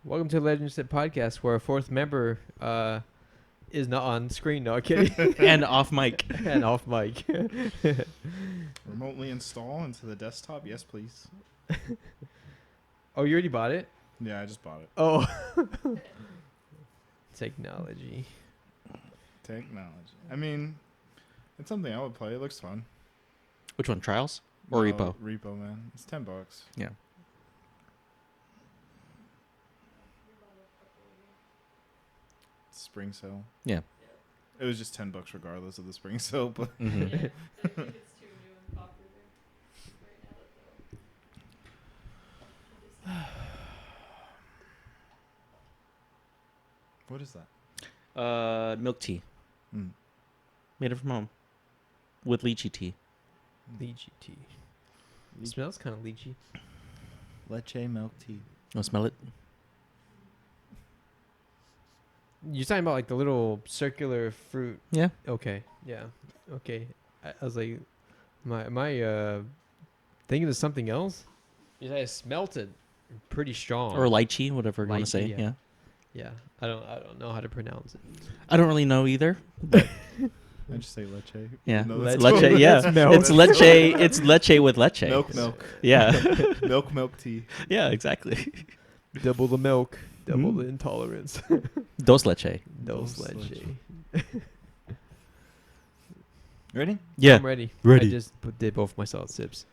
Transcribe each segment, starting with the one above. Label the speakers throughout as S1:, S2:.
S1: Welcome to the Legends Sit podcast, where a fourth member is not on screen. No, I'm kidding.
S2: And off mic.
S1: And off mic.
S3: Remotely install into the desktop? Yes, please.
S1: Oh, you already bought it?
S3: Yeah, I just bought it.
S1: Oh. Technology.
S3: Technology. I mean, it's something I would play. It looks fun.
S2: Which one, Trials or
S3: No,
S2: Repo?
S3: Repo, man. It's $10.
S2: Yeah.
S3: Spring sale.
S2: Yeah.
S3: It was just $10 regardless of the spring sale, but
S2: Mm-hmm.
S3: what is that?
S2: Milk tea.
S3: Mm.
S2: Made it from home. With lychee tea.
S1: Lychee tea. It smells kind of lychee.
S3: Leche milk tea.
S2: Want to smell it?
S1: You're talking about like the little circular fruit.
S2: Yeah.
S1: Okay. Yeah. Okay. I was like, my thinking of something else. Because I smelt it pretty strong.
S2: Or lychee, whatever you want to say.
S1: Lychee,
S2: Yeah.
S1: Yeah. I don't know how to pronounce it.
S2: I don't really know either.
S3: I just say leche.
S2: Yeah.
S3: No, that's
S1: Leche.
S2: Leche, yeah.
S1: That's milk.
S2: It's leche. It's leche with leche.
S3: Milk.
S2: Yeah.
S3: milk tea.
S2: Yeah, exactly.
S1: Double the milk. Double
S2: Mm.
S1: the intolerance.
S2: Dos leche.
S1: Dos
S3: Dos
S1: leche.
S3: Ready?
S2: Yeah.
S1: I'm ready.
S2: Ready.
S1: I just did both my solid sips.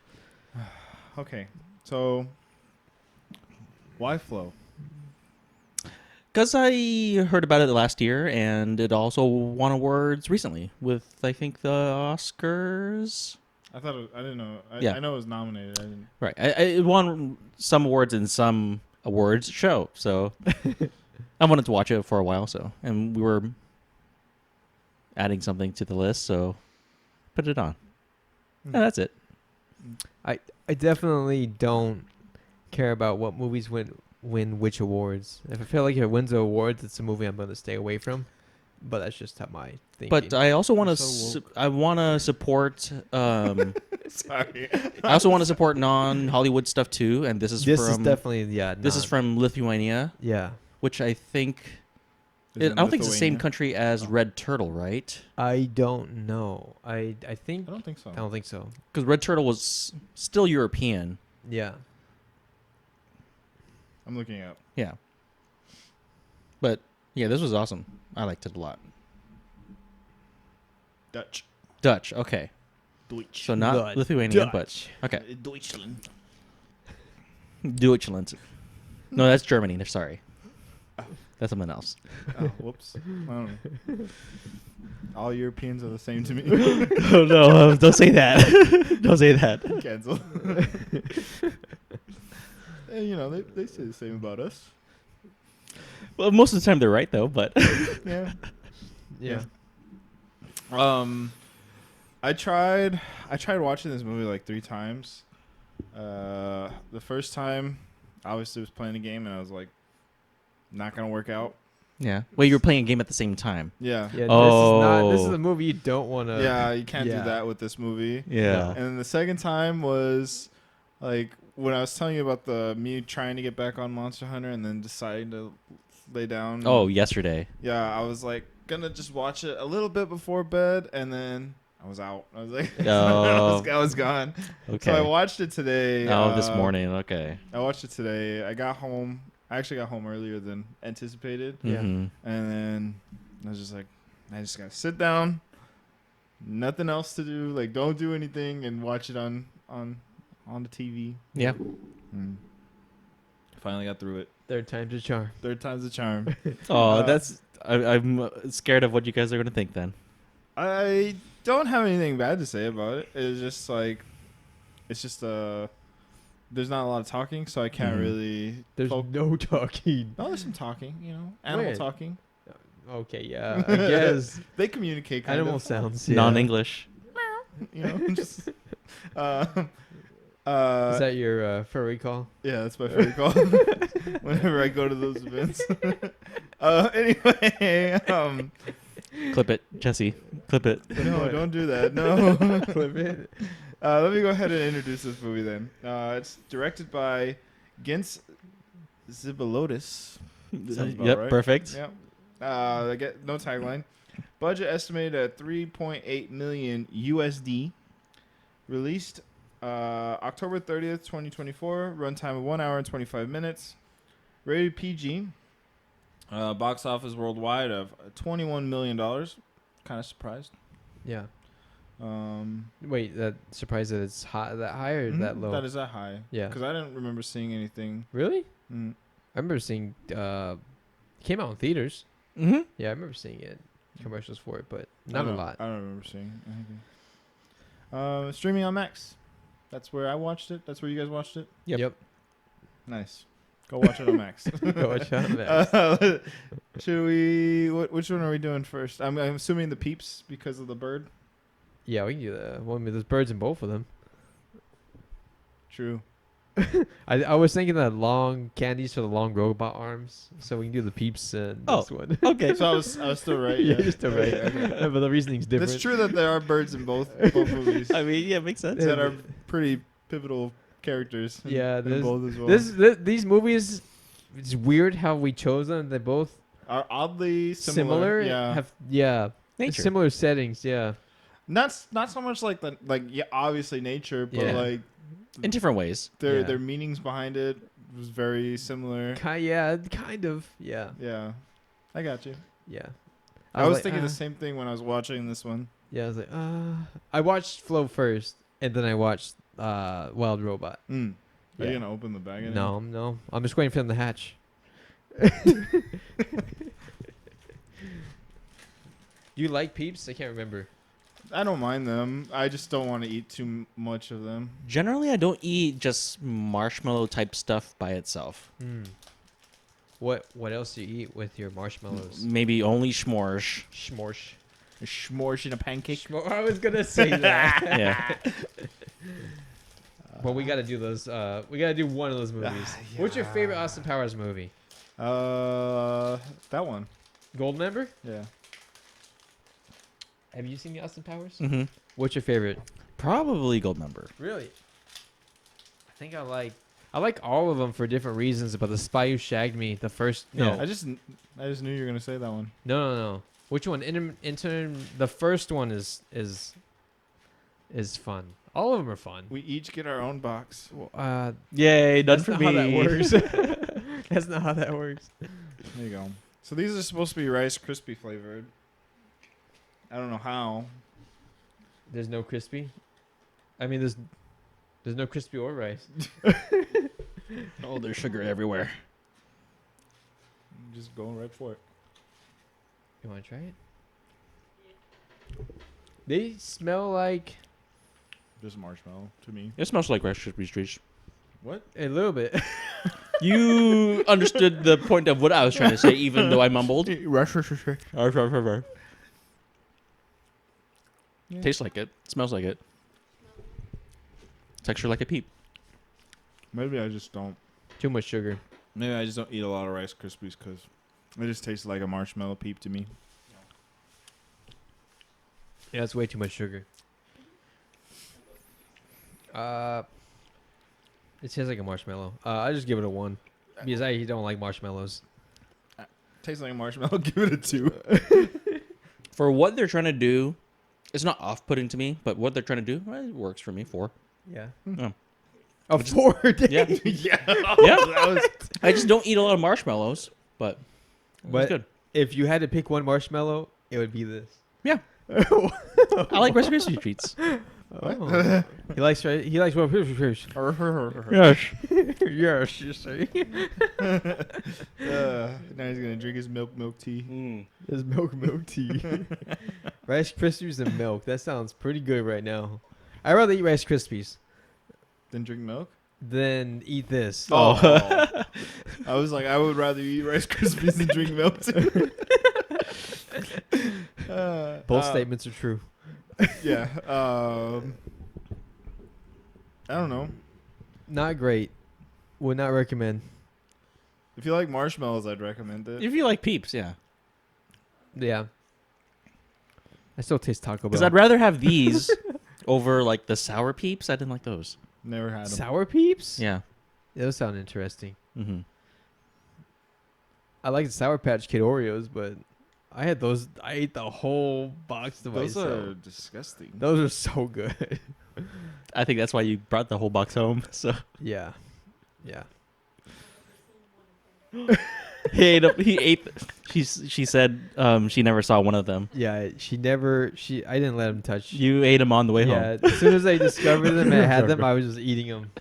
S3: Okay. So, why Flow?
S2: Because I heard about it last year, and it also won awards recently with, I think, the Oscars.
S3: I thought I didn't know.
S2: Yeah.
S3: I know it was nominated. I didn't.
S2: Right. It won some awards in some awards show, so I wanted to watch it for a while. So, and we were adding something to the list, so put it on.
S3: Hmm.
S2: Yeah, that's it.
S1: I definitely don't care about what movies win which awards. If I feel like if it wins the awards, it's a movie I'm going to stay away from. But that's just how my thinking.
S2: But I also want to.
S3: So
S2: I want to support.
S3: Sorry.
S2: I also want to support non-Hollywood stuff too, and this is
S1: this
S2: from.
S1: is definitely
S2: This is from Lithuania,
S1: yeah.
S2: which I think.
S3: Is it
S2: I don't think it's the same
S3: Lithuania?
S2: country as
S3: Oh.
S2: Red Turtle, right?
S1: I don't know. I think
S3: I don't think so.
S1: I don't think so.
S2: Because Red Turtle was still European.
S1: Yeah.
S3: I'm looking up.
S2: Yeah. But yeah, this was awesome. I liked it a lot.
S3: Dutch.
S2: Dutch, okay.
S3: Deutsch.
S2: So not
S1: Dutch.
S2: Lithuanian, but okay.
S3: Deutschland.
S2: Deutschland. No, that's Germany. They're sorry. That's something else.
S3: Oh, whoops. I don't know. All Europeans are the same to me.
S2: Oh no! Don't say that. Don't say that.
S3: Cancel. And, you know, they say the same about us.
S2: Well, most of the time they're right though. But
S3: Yeah.
S1: Yeah.
S3: I tried watching this movie like 3 times. The first time, obviously, was playing a game, and I was like, not gonna work out.
S2: yeah. Well, you were playing a game at the same time.
S3: Yeah.
S1: Yeah.
S2: Oh.
S1: This is a movie you don't want to.
S3: Yeah, you can't
S1: yeah.
S3: do that with this movie.
S2: Yeah.
S3: And then the second time was like when I was telling you about me trying to get back on Monster Hunter and then deciding to lay down.
S2: Oh, yesterday.
S3: Yeah, I was like gonna just watch it a little bit before bed, and then I was out. I was like,
S2: Oh.
S3: I was gone.
S2: Okay.
S3: So I watched it today.
S2: Oh, this morning. Okay.
S3: I watched it today. I got home. I actually got home earlier than anticipated,
S1: Yeah.
S2: Mhm.
S3: and then I was just like, I just gotta sit down. Nothing else to do. Like, don't do anything and watch it on the TV.
S2: Yeah.
S3: Finally got through it.
S1: Third time's a charm.
S3: Third time's a charm.
S2: Oh, that's. I'm scared of what you guys are gonna think then.
S3: I don't have anything bad to say about it. It's just like, there's not a lot of talking, so I can't
S2: Mhm.
S3: really.
S1: There's no talking.
S3: No, there's some talking. You know, animal
S1: Where?
S3: talking.
S1: Okay. Yeah. I guess
S3: They communicate. Kind
S1: animal
S3: of.
S1: sounds. Yeah.
S2: Non-English.
S3: You know, just.
S1: Is that your furry call?
S3: Yeah, that's my favorite call. Whenever I go to those events. Anyway,
S2: Clip it, Jesse. Clip it.
S3: no, don't do that. No.
S1: Clip it.
S3: Let me go ahead and introduce this movie then. It's directed by Gens Zibilotus. Sounds about
S2: Yep,
S3: right.
S2: perfect.
S3: Yep. I get no tagline. Budget estimated at 3.8 million USD. Released October 30th, 2024. Runtime of 1 hour and 25 minutes. Rated PG. Box office worldwide of $21 million. Kind of surprised.
S1: Yeah.
S3: Um,
S1: Wait, that surprised that it's that high or that low?
S3: That is that high.
S1: Yeah.
S3: Because I didn't remember seeing anything.
S1: Really?
S3: Mm.
S1: I remember seeing. Came out in theaters.
S2: Mm-hmm.
S1: Yeah, I remember seeing it. Commercials for it, but not a lot.
S3: I don't remember seeing anything. Streaming on Max. That's where I watched it. That's where you guys watched it.
S2: Yep.
S3: Nice. Go watch it on Max.
S1: Go watch it on Max.
S3: Should we? Which one are we doing first? I'm assuming the Peeps because of the bird.
S1: Yeah, we can do that. Well, I mean, there's birds in both of them.
S3: True.
S1: I was thinking that long candies for the long robot arms, so we can do the Peeps and
S2: Oh.
S1: this one.
S2: Okay.
S3: So I was still right.
S1: Yeah,
S3: Yeah,
S1: you're still right.
S3: Okay.
S1: But the reasoning's different.
S3: It's true that there are birds in both movies
S2: I mean, yeah, makes sense.
S3: that are pretty pivotal characters.
S1: Yeah,
S3: in both as well.
S1: these movies. It's weird how we chose them. They both
S3: Are oddly
S1: similar.
S3: Yeah.
S1: Have
S2: Nature.
S1: similar settings. Yeah.
S3: Not so much like obviously nature, but
S1: Yeah.
S3: like
S2: In different ways.
S1: Yeah.
S3: their meanings behind it was very similar.
S1: Kind of. Yeah.
S3: Yeah, I got you.
S1: Yeah.
S3: I was
S1: like,
S3: thinking the same thing when I was watching this one.
S1: Yeah, I was like, I watched Flow first, and then I watched Wild Robot.
S3: Are
S1: Yeah.
S3: you gonna open the bag? Again?
S1: No, I'm just waiting for them to hatch. You like Peeps? I can't remember.
S3: I don't mind them. I just don't want to eat too much of them.
S2: Generally, I don't eat just marshmallow type stuff by itself.
S1: What else do you eat with your marshmallows?
S2: Maybe only s'mores.
S1: S'morsh.
S3: A s'mores in a pancake.
S1: I was gonna say that.
S2: Yeah.
S1: Well, we gotta do those. We gotta do one of those movies. What's your favorite Austin Powers movie?
S3: That one.
S1: Goldmember?
S3: Yeah.
S1: Have you seen the Austin Powers?
S2: Mm-hmm.
S1: What's your favorite?
S2: Probably Goldmember.
S1: Really? I think I like all of them for different reasons, but The Spy Who Shagged Me, the first no.
S3: I just knew you were gonna say that one.
S1: No. Which one? Intern the first one is fun. All of them are fun.
S3: We each get our own box.
S2: Yay, done
S1: That's
S2: for
S1: not
S2: me.
S1: how that works. That's not how that works.
S3: There you go. So these are supposed to be Rice Krispie flavored. I don't know how.
S1: There's no crispy. I mean, there's no crispy or rice.
S2: Oh, there's sugar everywhere.
S3: I'm just going right for it.
S1: You want to try it? They smell like
S3: Just marshmallow to me.
S2: It smells like Rice Krispies treats.
S3: What?
S1: a little bit.
S2: You understood the point of what I was trying to say, even though I mumbled. Tastes like it. Smells like it. Texture like a peep.
S3: Maybe I just don't.
S1: Too much sugar.
S3: Maybe I just don't eat a lot of Rice Krispies because it just tastes like a marshmallow peep to me.
S1: Yeah, it's way too much sugar. It tastes like a marshmallow. I just give it a 1 because I don't like marshmallows.
S3: Tastes like a marshmallow. Give it a 2.
S2: For what they're trying to do, it's not off-putting to me, but what they're trying to do, it works for me. 4.
S1: Yeah.
S2: Oh.
S1: A 4
S2: Yeah.
S3: Yeah.
S2: Yeah. I just don't eat a lot of marshmallows, but it's
S1: But
S2: good.
S1: if you had to pick one marshmallow, it would be this.
S2: Yeah. I like Rice Krispie treats.
S1: Oh. He likes yes. Yes, you see.
S3: Now he's gonna drink his milk tea.
S1: There's milk tea. Rice Krispies and milk. That sounds pretty good right now. I'd rather eat Rice Krispies
S3: Then drink milk.
S1: than eat this.
S3: Oh. I was like, I would rather eat Rice Krispies than drink milk tea.
S1: Both statements are true.
S3: Yeah. I don't know.
S1: Not great. Would not recommend.
S3: If you like marshmallows, I'd recommend it.
S2: If you like peeps, yeah.
S1: Yeah. I still taste Taco Bell.
S2: Because I'd rather have these over like the sour peeps. I didn't like those.
S3: Never had them.
S1: Sour Peeps?
S2: Yeah.
S1: Those sound interesting.
S2: Mm-hmm.
S1: I like the Sour Patch Kid Oreos, but I had those. I ate the whole box to
S3: Those
S1: myself.
S3: are disgusting.
S1: Those are so good.
S2: I think that's why you brought the whole box home. So
S1: Yeah, yeah.
S2: he ate. He ate. She said she never saw one of them.
S1: Yeah, she never. I didn't let him touch.
S2: You ate them on the way
S1: Yeah,
S2: home.
S1: as soon as I discovered them and I had them, I was just eating them.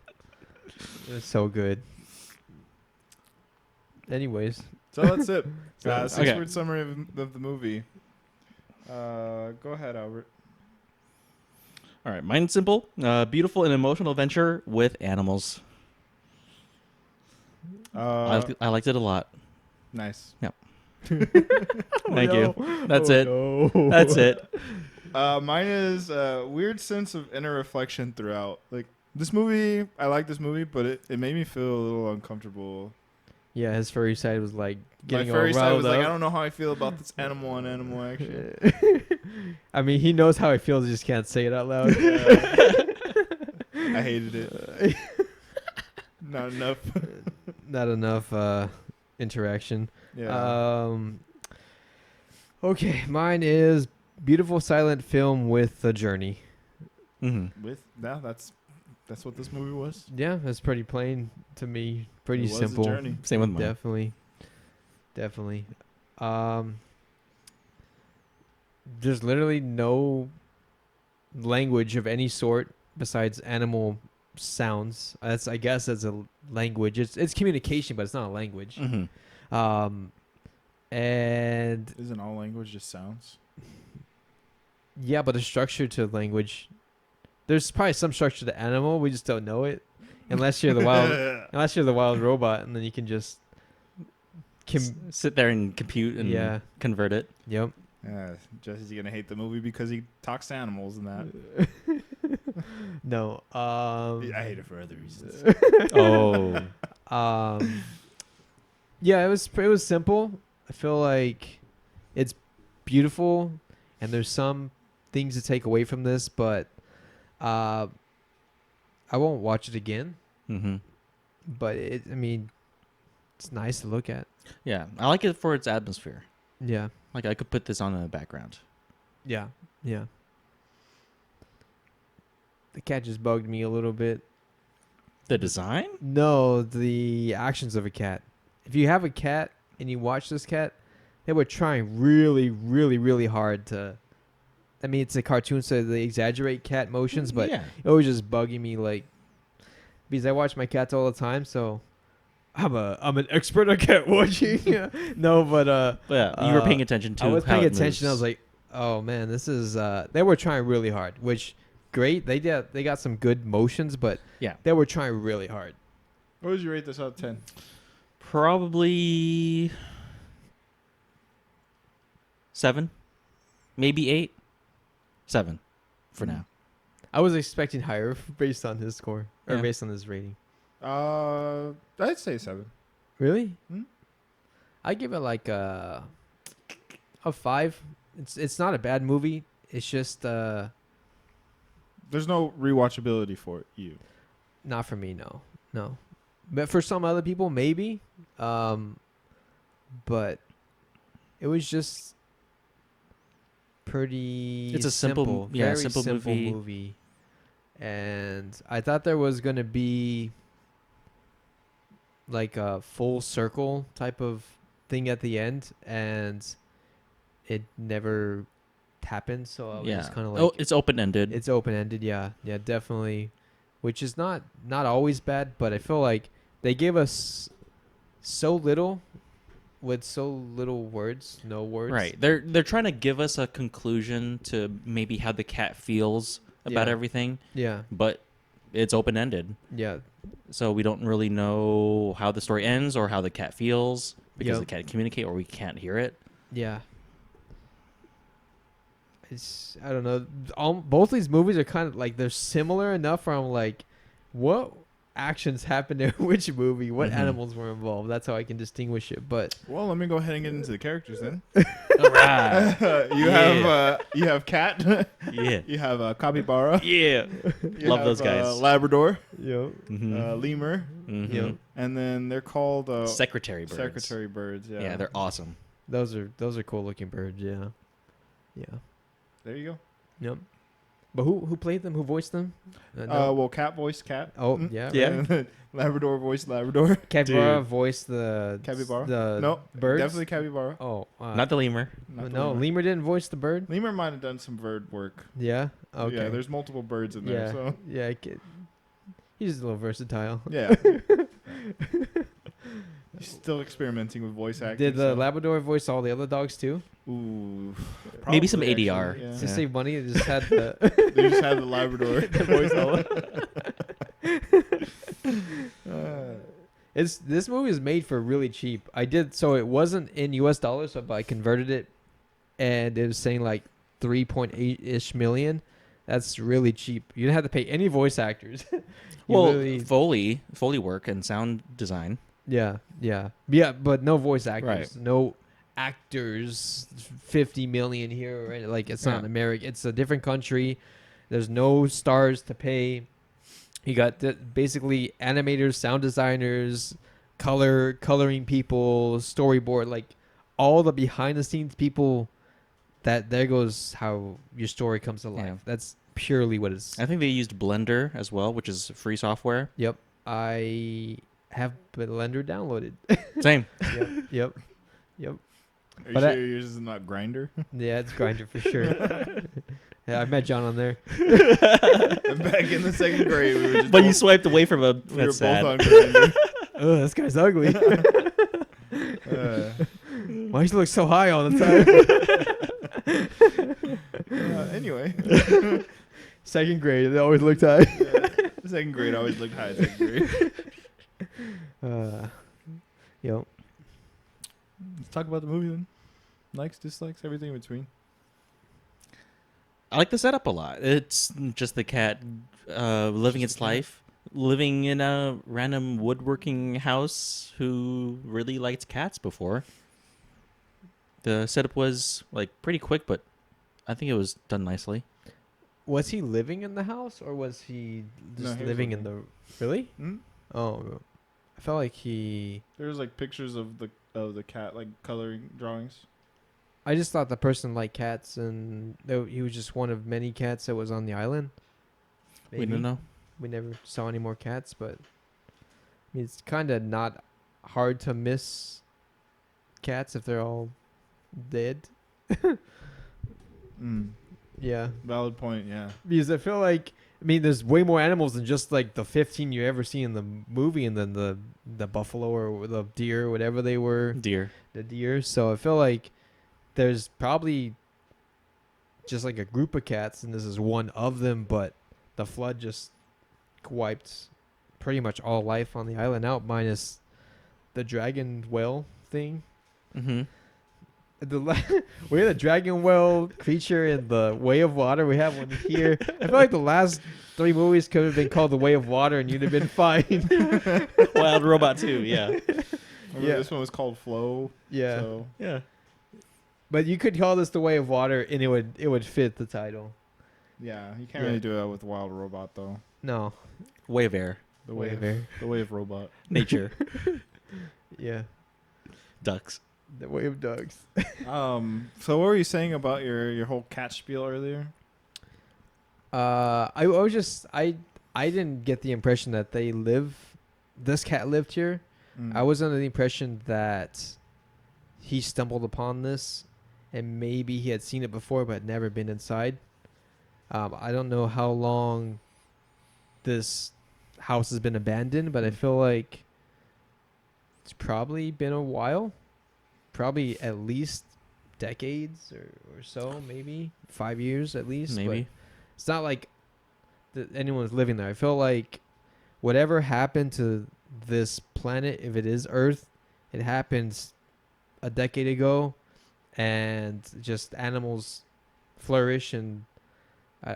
S1: It was so good. Anyways,
S3: So that's it.
S1: Okay.
S3: 6-word summary of the movie. Go ahead, Albert.
S2: All right, mine's simple. Beautiful and emotional adventure with animals. I liked it a lot.
S3: Nice.
S2: Thank you. That's it.
S1: No.
S2: That's it.
S3: Mine is a weird sense of inner reflection throughout. Like this movie, I like this movie, but it made me feel a little uncomfortable.
S1: Yeah, his furry side was like getting
S3: My furry
S1: all
S3: side
S1: riled
S3: was like, I
S1: up.
S3: don't know how I feel about this animal on animal action.
S1: I mean, he knows how he feels. He just can't say it out loud.
S3: I hated it. Not enough.
S1: Not enough interaction.
S3: Yeah.
S1: Okay, mine is beautiful silent film with a journey.
S3: That's what this movie was.
S1: Yeah, that's pretty plain to me. Pretty
S3: It was
S1: simple.
S3: a journey.
S2: Same with mine.
S1: Definitely. There's literally no language of any sort besides animal sounds. I guess that's a language. It's communication, but it's not a language.
S2: Mm-hmm.
S1: And
S3: Isn't all language just sounds?
S1: yeah, but the structure to language, there's probably some structure to animal. We just don't know it, unless you're the wild robot, and then you can just
S2: Sit there and compute and
S1: yeah.
S2: convert it.
S1: Yep.
S3: Jesse's gonna hate the movie because he talks to animals and that.
S1: No.
S3: I hate it for other reasons.
S2: Oh.
S1: Yeah, it was simple. I feel like it's beautiful, and there's some things to take away from this, but I won't watch it again.
S2: Mm-hmm.
S1: But I mean, it's nice to look at.
S2: Yeah, I like it for its atmosphere.
S1: Yeah.
S2: Like I could put this on in the background.
S1: Yeah. Yeah. The cat just bugged me a little bit.
S2: The design?
S1: No, the actions of a cat. If you have a cat and you watch this cat, they were trying really, really, really hard to. I mean, it's a cartoon, so they exaggerate cat motions, but
S2: yeah.
S1: it was just bugging me, like, because I watch my cats all the time, so I'm an expert on cat watching. No, but
S2: Yeah, you were paying attention to.
S1: I was
S2: how
S1: paying
S2: it
S1: attention. I was
S2: moves.
S1: like, oh man, this is. They were trying really hard, which great. They got some good motions, but
S2: Yeah.
S1: they were trying really hard.
S3: What would you rate this out of 10?
S2: Probably 7, maybe 8. 7 for now.
S1: I was expecting higher based on his score or
S2: Yeah.
S1: based on his rating.
S3: I'd say 7.
S1: Really?
S3: Hmm?
S1: I give it like a 5. It's not a bad movie. It's just
S3: There's no rewatchability for you.
S1: not for me. No. But for some other people, maybe. But it was just pretty.
S2: It's a simple-
S1: very
S2: simple movie.
S1: movie. And I thought there was gonna be like a full circle type of thing at the end, and it never happened. So I was just kind of like,
S2: it's open ended.
S1: it's open ended. Yeah, definitely, which is not always bad, but I feel like they gave us so little with so little words, no words.
S2: Right. They're trying to give us a conclusion to maybe how the cat feels about
S1: Yeah.
S2: everything,
S1: Yeah,
S2: but it's open ended.
S1: yeah,
S2: So we don't really know how the story ends or how the cat feels because
S1: Yep.
S2: they can't communicate or we can't hear it.
S1: yeah. I don't know. Both these movies are kind of like they're similar enough where I'm like, what actions happened in which movie, what
S2: Mhm.
S1: animals were involved. That's how I can distinguish it. But
S3: Well, let me go ahead and get into the characters then.
S2: All right.
S3: You have cat.
S2: Yeah.
S3: You have capybara.
S2: Yeah.
S3: You
S2: Love
S3: have,
S2: those guys.
S3: Labrador,
S1: yep,
S2: Mm-hmm.
S3: lemur,
S1: yep,
S3: and then they're called
S2: Secretary birds.
S3: secretary birds. Yeah.
S2: Yeah, they're awesome.
S1: those are cool looking birds. Yeah, yeah,
S3: There you go.
S1: yep. But who played them? Who voiced them? No.
S3: Well, cat voiced cat.
S1: Oh,
S3: Mm.
S1: yeah.
S2: Yeah.
S3: And then Labrador voiced Labrador.
S1: Capybara
S2: Dude.
S1: voiced the
S3: Capybara?
S1: The
S3: No,
S1: birds.
S3: definitely capybara.
S1: Oh,
S2: Not the lemur.
S3: Not the
S1: no,
S3: lemur.
S1: lemur didn't voice the bird.
S3: Lemur might have done some bird work.
S1: Yeah. Okay.
S3: Yeah, there's multiple birds in there.
S1: yeah.
S3: So
S1: Yeah. He's a little versatile.
S3: yeah. He's still experimenting with voice acting.
S1: Did the
S3: so-
S1: Labrador voice all the other dogs too?
S3: Ooh,
S2: Maybe some
S3: probably,
S2: ADR.
S3: actually,
S1: To
S3: yeah.
S1: save money, they just had the
S3: They just had the Labrador.
S1: voice all.
S3: Uh,
S1: It's this movie is made for really cheap. I did so it wasn't in U.S. dollars, so but I converted it, and it was saying like 3.8 million. That's really cheap. You didn't have to pay any voice actors. You
S2: Well,
S1: really-
S2: Foley work and sound design.
S1: yeah, but no voice actors, no actors. 50 million here, right? Like it's not
S3: Yeah.
S1: America. It's a different country. There's no stars to pay. You got basically animators, sound designers, coloring people, storyboard, like all the behind the scenes people. That there goes how your story comes to life.
S2: Yeah.
S1: That's purely what it's.
S2: I think they used Blender as well, which is free software.
S1: Yep, I have Blender downloaded.
S2: Same.
S1: Yep.
S3: Are you
S1: But
S3: sure
S1: I-
S3: yours is not Grinder?
S1: Yeah, it's Grinder for sure. Yeah, I met John on there.
S3: Back in the second grade, we were just
S2: But you
S3: both,
S2: swiped away from a.
S3: we were
S2: That's
S3: both
S2: sad.
S3: on Grinder.
S1: Oh, this guy's ugly.
S3: Uh,
S1: Why does he look so high all the time?
S3: anyway,
S1: Second grade, they always looked high.
S3: second grade always looked high. Second grade.
S1: Yep.
S3: Let's talk about the movie then. Likes, dislikes, everything in between.
S2: I like the setup a lot. It's just the cat living
S3: Just
S2: its
S3: a cat.
S2: life, living in a random woodworking house who really liked cats before. The setup was like pretty quick, but I think it was done nicely.
S1: Was he living in the house or was he
S3: No,
S1: just
S3: he was
S1: living in the? Really?
S3: Hmm?
S1: Oh, I felt like he.
S3: There was like pictures of the cat, like coloring drawings.
S1: I just thought the person liked cats and he was just one of many cats that was on the island.
S2: We don't know.
S1: We never saw any more cats, but I mean, it's kind of not hard to miss cats if they're all dead. Yeah,
S3: Valid point. Yeah.
S1: because I feel like there's way more animals than just like the 15 you ever see in the movie, and then the buffalo or the deer or whatever they were,
S2: Deer.
S1: the deer. So I feel like there's probably just like a group of cats, and this is one of them, but the flood just wiped pretty much all life on the island out, minus the dragon whale thing.
S2: Mm-hmm.
S1: We had a dragon whale creature in the Way of Water. We have one here. I feel like the last 3 movies could have been called The Way of Water, and you'd have been fine.
S2: Wild Robot 2, yeah.
S3: Remember
S1: Yeah.
S3: this one was called Flow.
S1: Yeah,
S3: So
S2: Yeah.
S1: but you could call this The Way of Water, and it would fit the title.
S3: yeah, you can't
S1: Yeah.
S3: really do that with Wild Robot though.
S1: No,
S2: Way of Air.
S3: The
S1: Way
S3: way
S1: of
S3: of
S1: Air.
S3: the way of robot.
S2: Nature.
S1: Yeah,
S2: Ducks.
S1: The Way of Dogs.
S3: So what were you saying about your whole cat spiel earlier?
S1: I was just I didn't get the impression that this cat lived here.
S3: Mm.
S1: I was under the impression that he stumbled upon this, and maybe he had seen it before but had never been inside. I don't know how long this house has been abandoned, but I feel like it's probably been a while. Probably at least decades or so, maybe 5 years at least. but
S2: Maybe.
S1: it's not like anyone's living there. I feel like whatever happened to this planet, if it is Earth, it happened a decade ago, and just animals flourish, and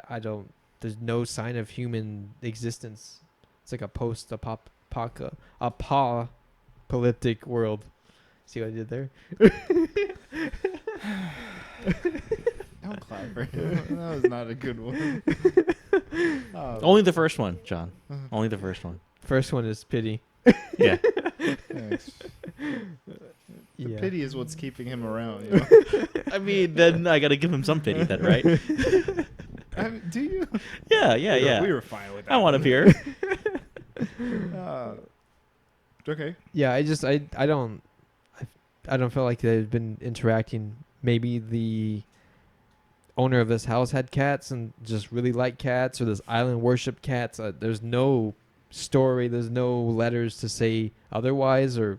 S1: I don't. There's no sign of human existence It's like a apocalyptic world. See what I did there?
S3: Don't clap for him. That was not a good one.
S2: Only the first one, John. Only the first one.
S1: First one is pity.
S2: Yeah.
S3: Thanks. The
S1: Yeah.
S3: pity is what's keeping him around. You know?
S2: I mean, then I got to give him some pity, then, right?
S3: I mean, do you?
S2: Yeah.
S3: We were fine with that.
S2: I want him here.
S3: Okay.
S1: Yeah, I don't feel like they've been interacting. Maybe the owner of this house had cats and just really liked cats, or this island worshiped cats. There's no story, there's no letters to say otherwise, or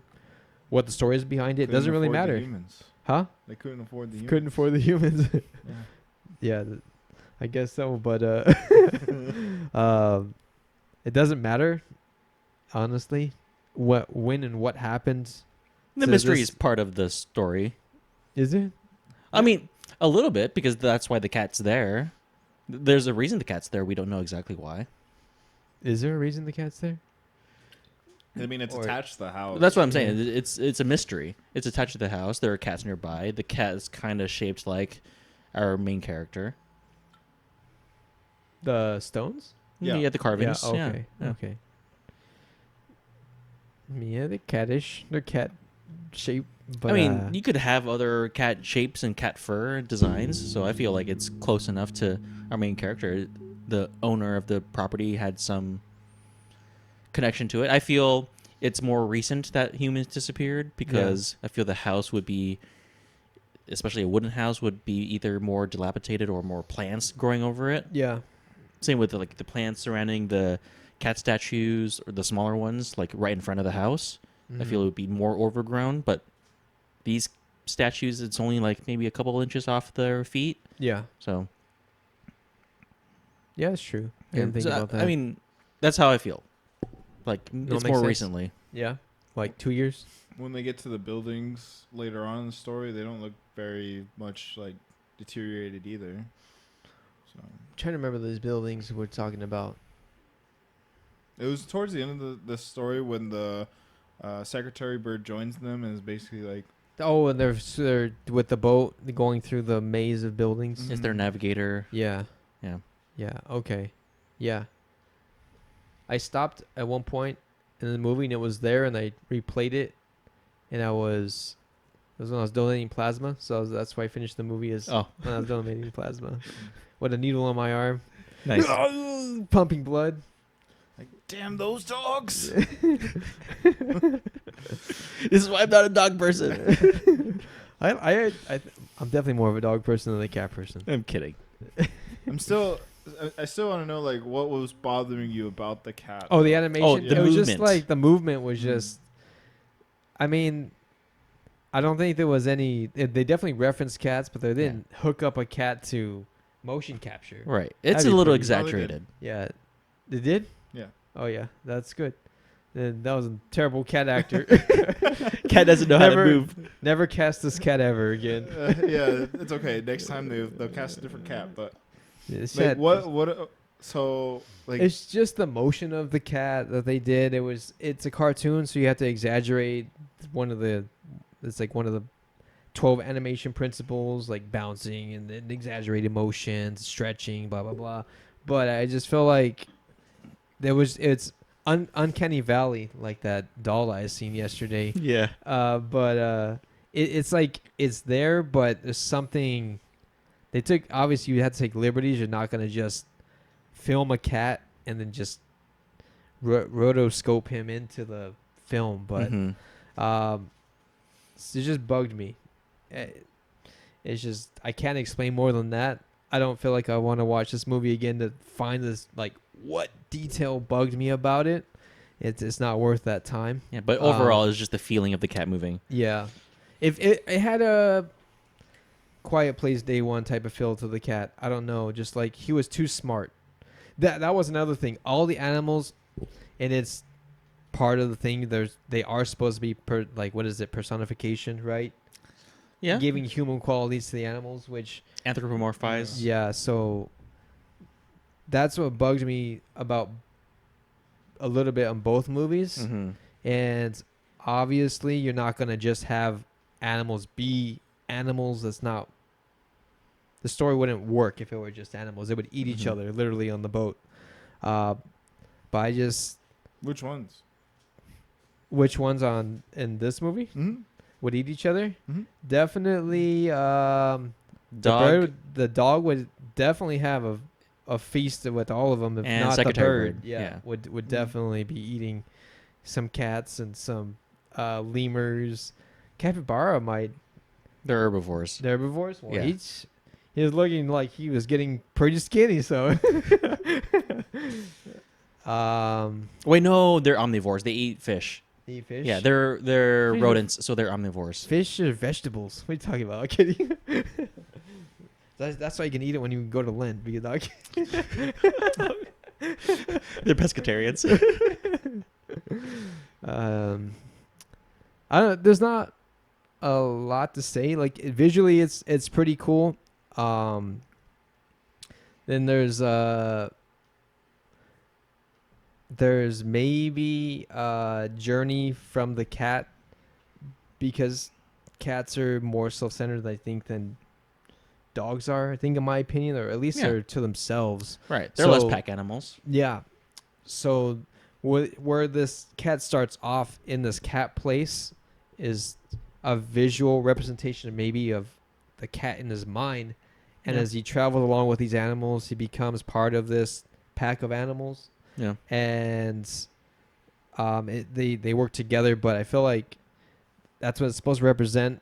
S1: what the story is behind it.
S3: Couldn't
S1: Doesn't really
S3: afford the
S1: matter.
S3: humans.
S1: Huh?
S3: They couldn't afford the humans.
S1: Couldn't afford the humans.
S3: Yeah.
S1: Yeah, I guess so, but it doesn't matter, honestly. When and what happened.
S2: The
S1: So
S2: mystery
S1: this-
S2: is part of the story.
S1: Is it?
S2: I mean, a little bit, because that's why the cat's there. There's a reason the cat's there. We don't know exactly why.
S1: Is there a reason the cat's there?
S3: I mean, it's
S1: Or-
S3: attached to the house.
S2: That's what I'm saying. It's a mystery. It's attached to the house. There are cats nearby. The cat is kind of shaped like our main character.
S1: The stones?
S3: Yeah.
S2: The carvings.
S1: Yeah, okay.
S2: Yeah.
S1: Okay. Yeah, they're cattish. They're cat shaped. But,
S2: I mean, you could have other cat shapes and cat fur designs, so I feel like it's close enough to our main character. The owner of the property had some connection to it. I feel it's more recent that humans disappeared, because I feel the house would be, especially a wooden house, would be either more dilapidated or more plants growing over it.
S1: yeah.
S2: Same with the plants surrounding the cat statues, or the smaller ones, like right in front of the house. I feel it would be more overgrown, but these statues, it's only like maybe a couple inches off their feet.
S1: Yeah.
S2: So,
S1: Yeah, it's true. I didn't think
S2: So,
S1: about that.
S2: I mean, that's how I feel. Like,
S1: No,
S2: it's
S1: makes
S2: more
S1: sense.
S2: recently.
S1: yeah. Like 2 years?
S3: When they get to the buildings later on in the story, they don't look very much like deteriorated either. So
S1: trying to remember those buildings we're talking about.
S3: it was towards the end of the story when the Secretary Bird joins them and is basically like,
S1: Oh, and they're with the boat going through the maze of buildings.
S2: Is their navigator?
S1: Yeah.
S2: Yeah.
S1: Yeah. Okay. Yeah. I stopped at one point in the movie and it was there, and I replayed it, and it was when I was donating plasma. So that's why I finished the movie is
S2: Oh,
S1: when I was donating plasma with a needle on my arm,
S2: nice.
S1: pumping blood.
S3: like, damn those dogs.
S2: This is why I'm not a dog person.
S1: I'm definitely more of a dog person than a cat person.
S2: I'm kidding.
S3: I still want to know like what was bothering you about the cat.
S1: Oh, the animation.
S2: the
S1: it was just
S2: movement.
S1: like the movement was just. I mean, I don't think there was any. They definitely referenced cats, but they didn't hook up a cat to motion capture.
S2: Right. It's
S1: That'd
S2: a
S1: be
S2: little
S1: pretty-
S2: exaggerated.
S1: Yeah, they did.
S3: Yeah.
S1: Oh yeah, that's good. Then that was a terrible cat actor.
S2: Cat doesn't know how to
S1: Never-
S2: move.
S1: Never cast this cat ever again.
S3: Yeah, it's okay. Next time they'll cast a different cat. But
S1: It's
S3: like,
S1: sad.
S3: what? So like,
S1: It's just the motion of the cat that they did. It's a cartoon, so you have to exaggerate it's like one of the 12 animation principles, like bouncing and then exaggerated motions, stretching, blah blah blah. But I just feel like it's uncanny valley, like that doll I seen yesterday.
S2: Yeah.
S1: It's like it's there, but there's something they took. Obviously, you had to take liberties. You're not gonna just film a cat and then just rotoscope him into the film, but
S2: Mhm.
S1: it just bugged me. It's just I can't explain more than that. I don't feel like I want to watch this movie again to find this like what detail bugged me about it. It's not worth that time.
S2: Yeah, but overall, it's just the feeling of the cat moving.
S1: Yeah, if it had a Quiet Place Day One type of feel to the cat, I don't know. Just like he was too smart. That was another thing. All the animals, and it's part of the thing. They are supposed to be personification, right?
S2: Yeah.
S1: Giving human qualities to the animals, which
S2: Anthropomorphize.
S1: yeah. So that's what bugged me about a little bit on both movies,
S2: Mm-hmm.
S1: and obviously you're not gonna just have animals be animals. That's not the story wouldn't work if it were just animals. They would eat each
S2: Mhm.
S1: other literally on the boat. But I just
S3: Which ones?
S1: which ones on in this movie
S3: Mm-hmm.
S1: would eat each other?
S3: Mm-hmm.
S1: Definitely.
S2: Dog
S1: The dog would definitely have a feast with all of them. If
S2: and
S1: not the
S2: secretary
S1: bird,
S2: bird.
S1: yeah, would
S3: Mm.
S1: definitely be eating some cats and some lemurs. Capybara might.
S2: They're herbivores.
S1: They're herbivores. Well,
S2: Yeah.
S1: he was looking like he was getting pretty skinny. So,
S2: Wait, no, they're omnivores. They eat fish.
S1: eat fish.
S2: Yeah, they're
S1: Fish are-
S2: rodents, so they're omnivores.
S1: fish are vegetables. What are you talking about? I'm kidding. That's why you can eat it when you go to Lent. Because
S2: They're pescatarians.
S1: I don't. There's not a lot to say. Like visually, it's pretty cool. Then there's maybe a journey from the cat because cats are more self-centered, I think, than dogs are. I think, in my opinion, or at least
S2: Yeah.
S1: they're to themselves.
S2: Right. They're less
S1: So-
S2: pack animals.
S1: Yeah. So where this cat starts off in this cat place is a visual representation maybe of the cat in his mind. And
S2: Yeah.
S1: as he travels along with these animals, he becomes part of this pack of animals.
S2: Yeah.
S1: And they work together, but I feel like that's what it's supposed to represent,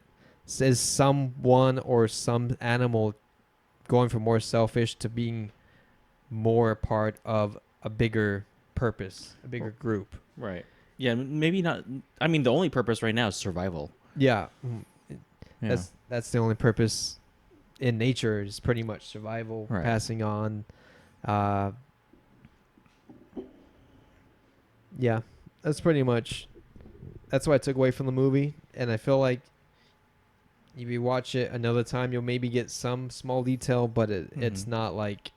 S1: is someone or some animal going from more selfish to being more a part of a bigger purpose, a bigger group.
S2: Right. Yeah, maybe not. I mean, the only purpose right now is survival.
S1: Yeah,
S2: Yeah.
S1: that's the only purpose in nature, is pretty much survival,
S2: Right.
S1: passing on. Yeah, that's pretty much. That's what I took away from the movie, and I feel like if you watch it another time, you'll maybe get some small detail, but it's
S2: Mhm.
S1: not like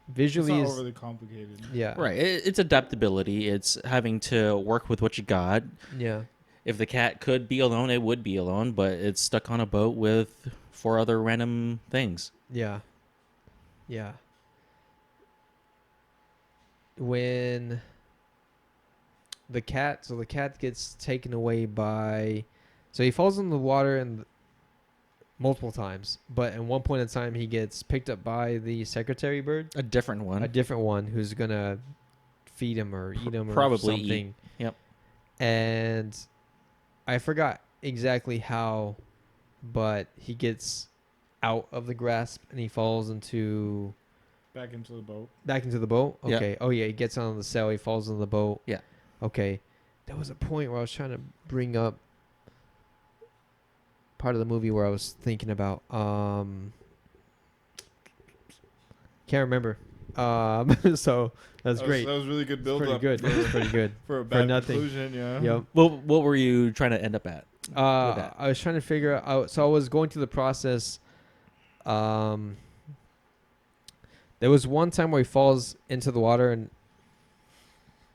S3: It's
S1: visually.
S3: not
S1: Is,
S3: overly complicated.
S1: yeah,
S2: Right. It's adaptability. It's having to work with what you got.
S1: yeah,
S2: If the cat could be alone, it would be alone, but it's stuck on a boat with 4 other random things.
S1: yeah, yeah. When the cat gets taken away by, so he falls in the water and multiple times, but at one point in time he gets picked up by the secretary bird,
S2: A different one.
S1: a different one who's gonna feed him or eat him or
S2: Probably eat.
S1: something.
S2: Yep.
S1: And I forgot exactly how, but he gets out of the grasp and he falls
S3: Back into the boat.
S1: back into the boat.
S2: Yeah.
S1: Okay. Oh yeah, he gets on the sail. He falls in the boat.
S2: Yeah.
S1: Okay. There was a point where I was trying to bring up part of the movie where I was thinking about. Can't remember. So that's great.
S3: That was really good build
S1: Pretty
S3: up.
S1: good. It's pretty good.
S3: For a bad
S1: nothing.
S3: conclusion, yeah.
S1: Yep.
S2: What were you trying to end up at? with that?
S1: I was trying to figure out. So I was going through the process. There was one time where he falls into the water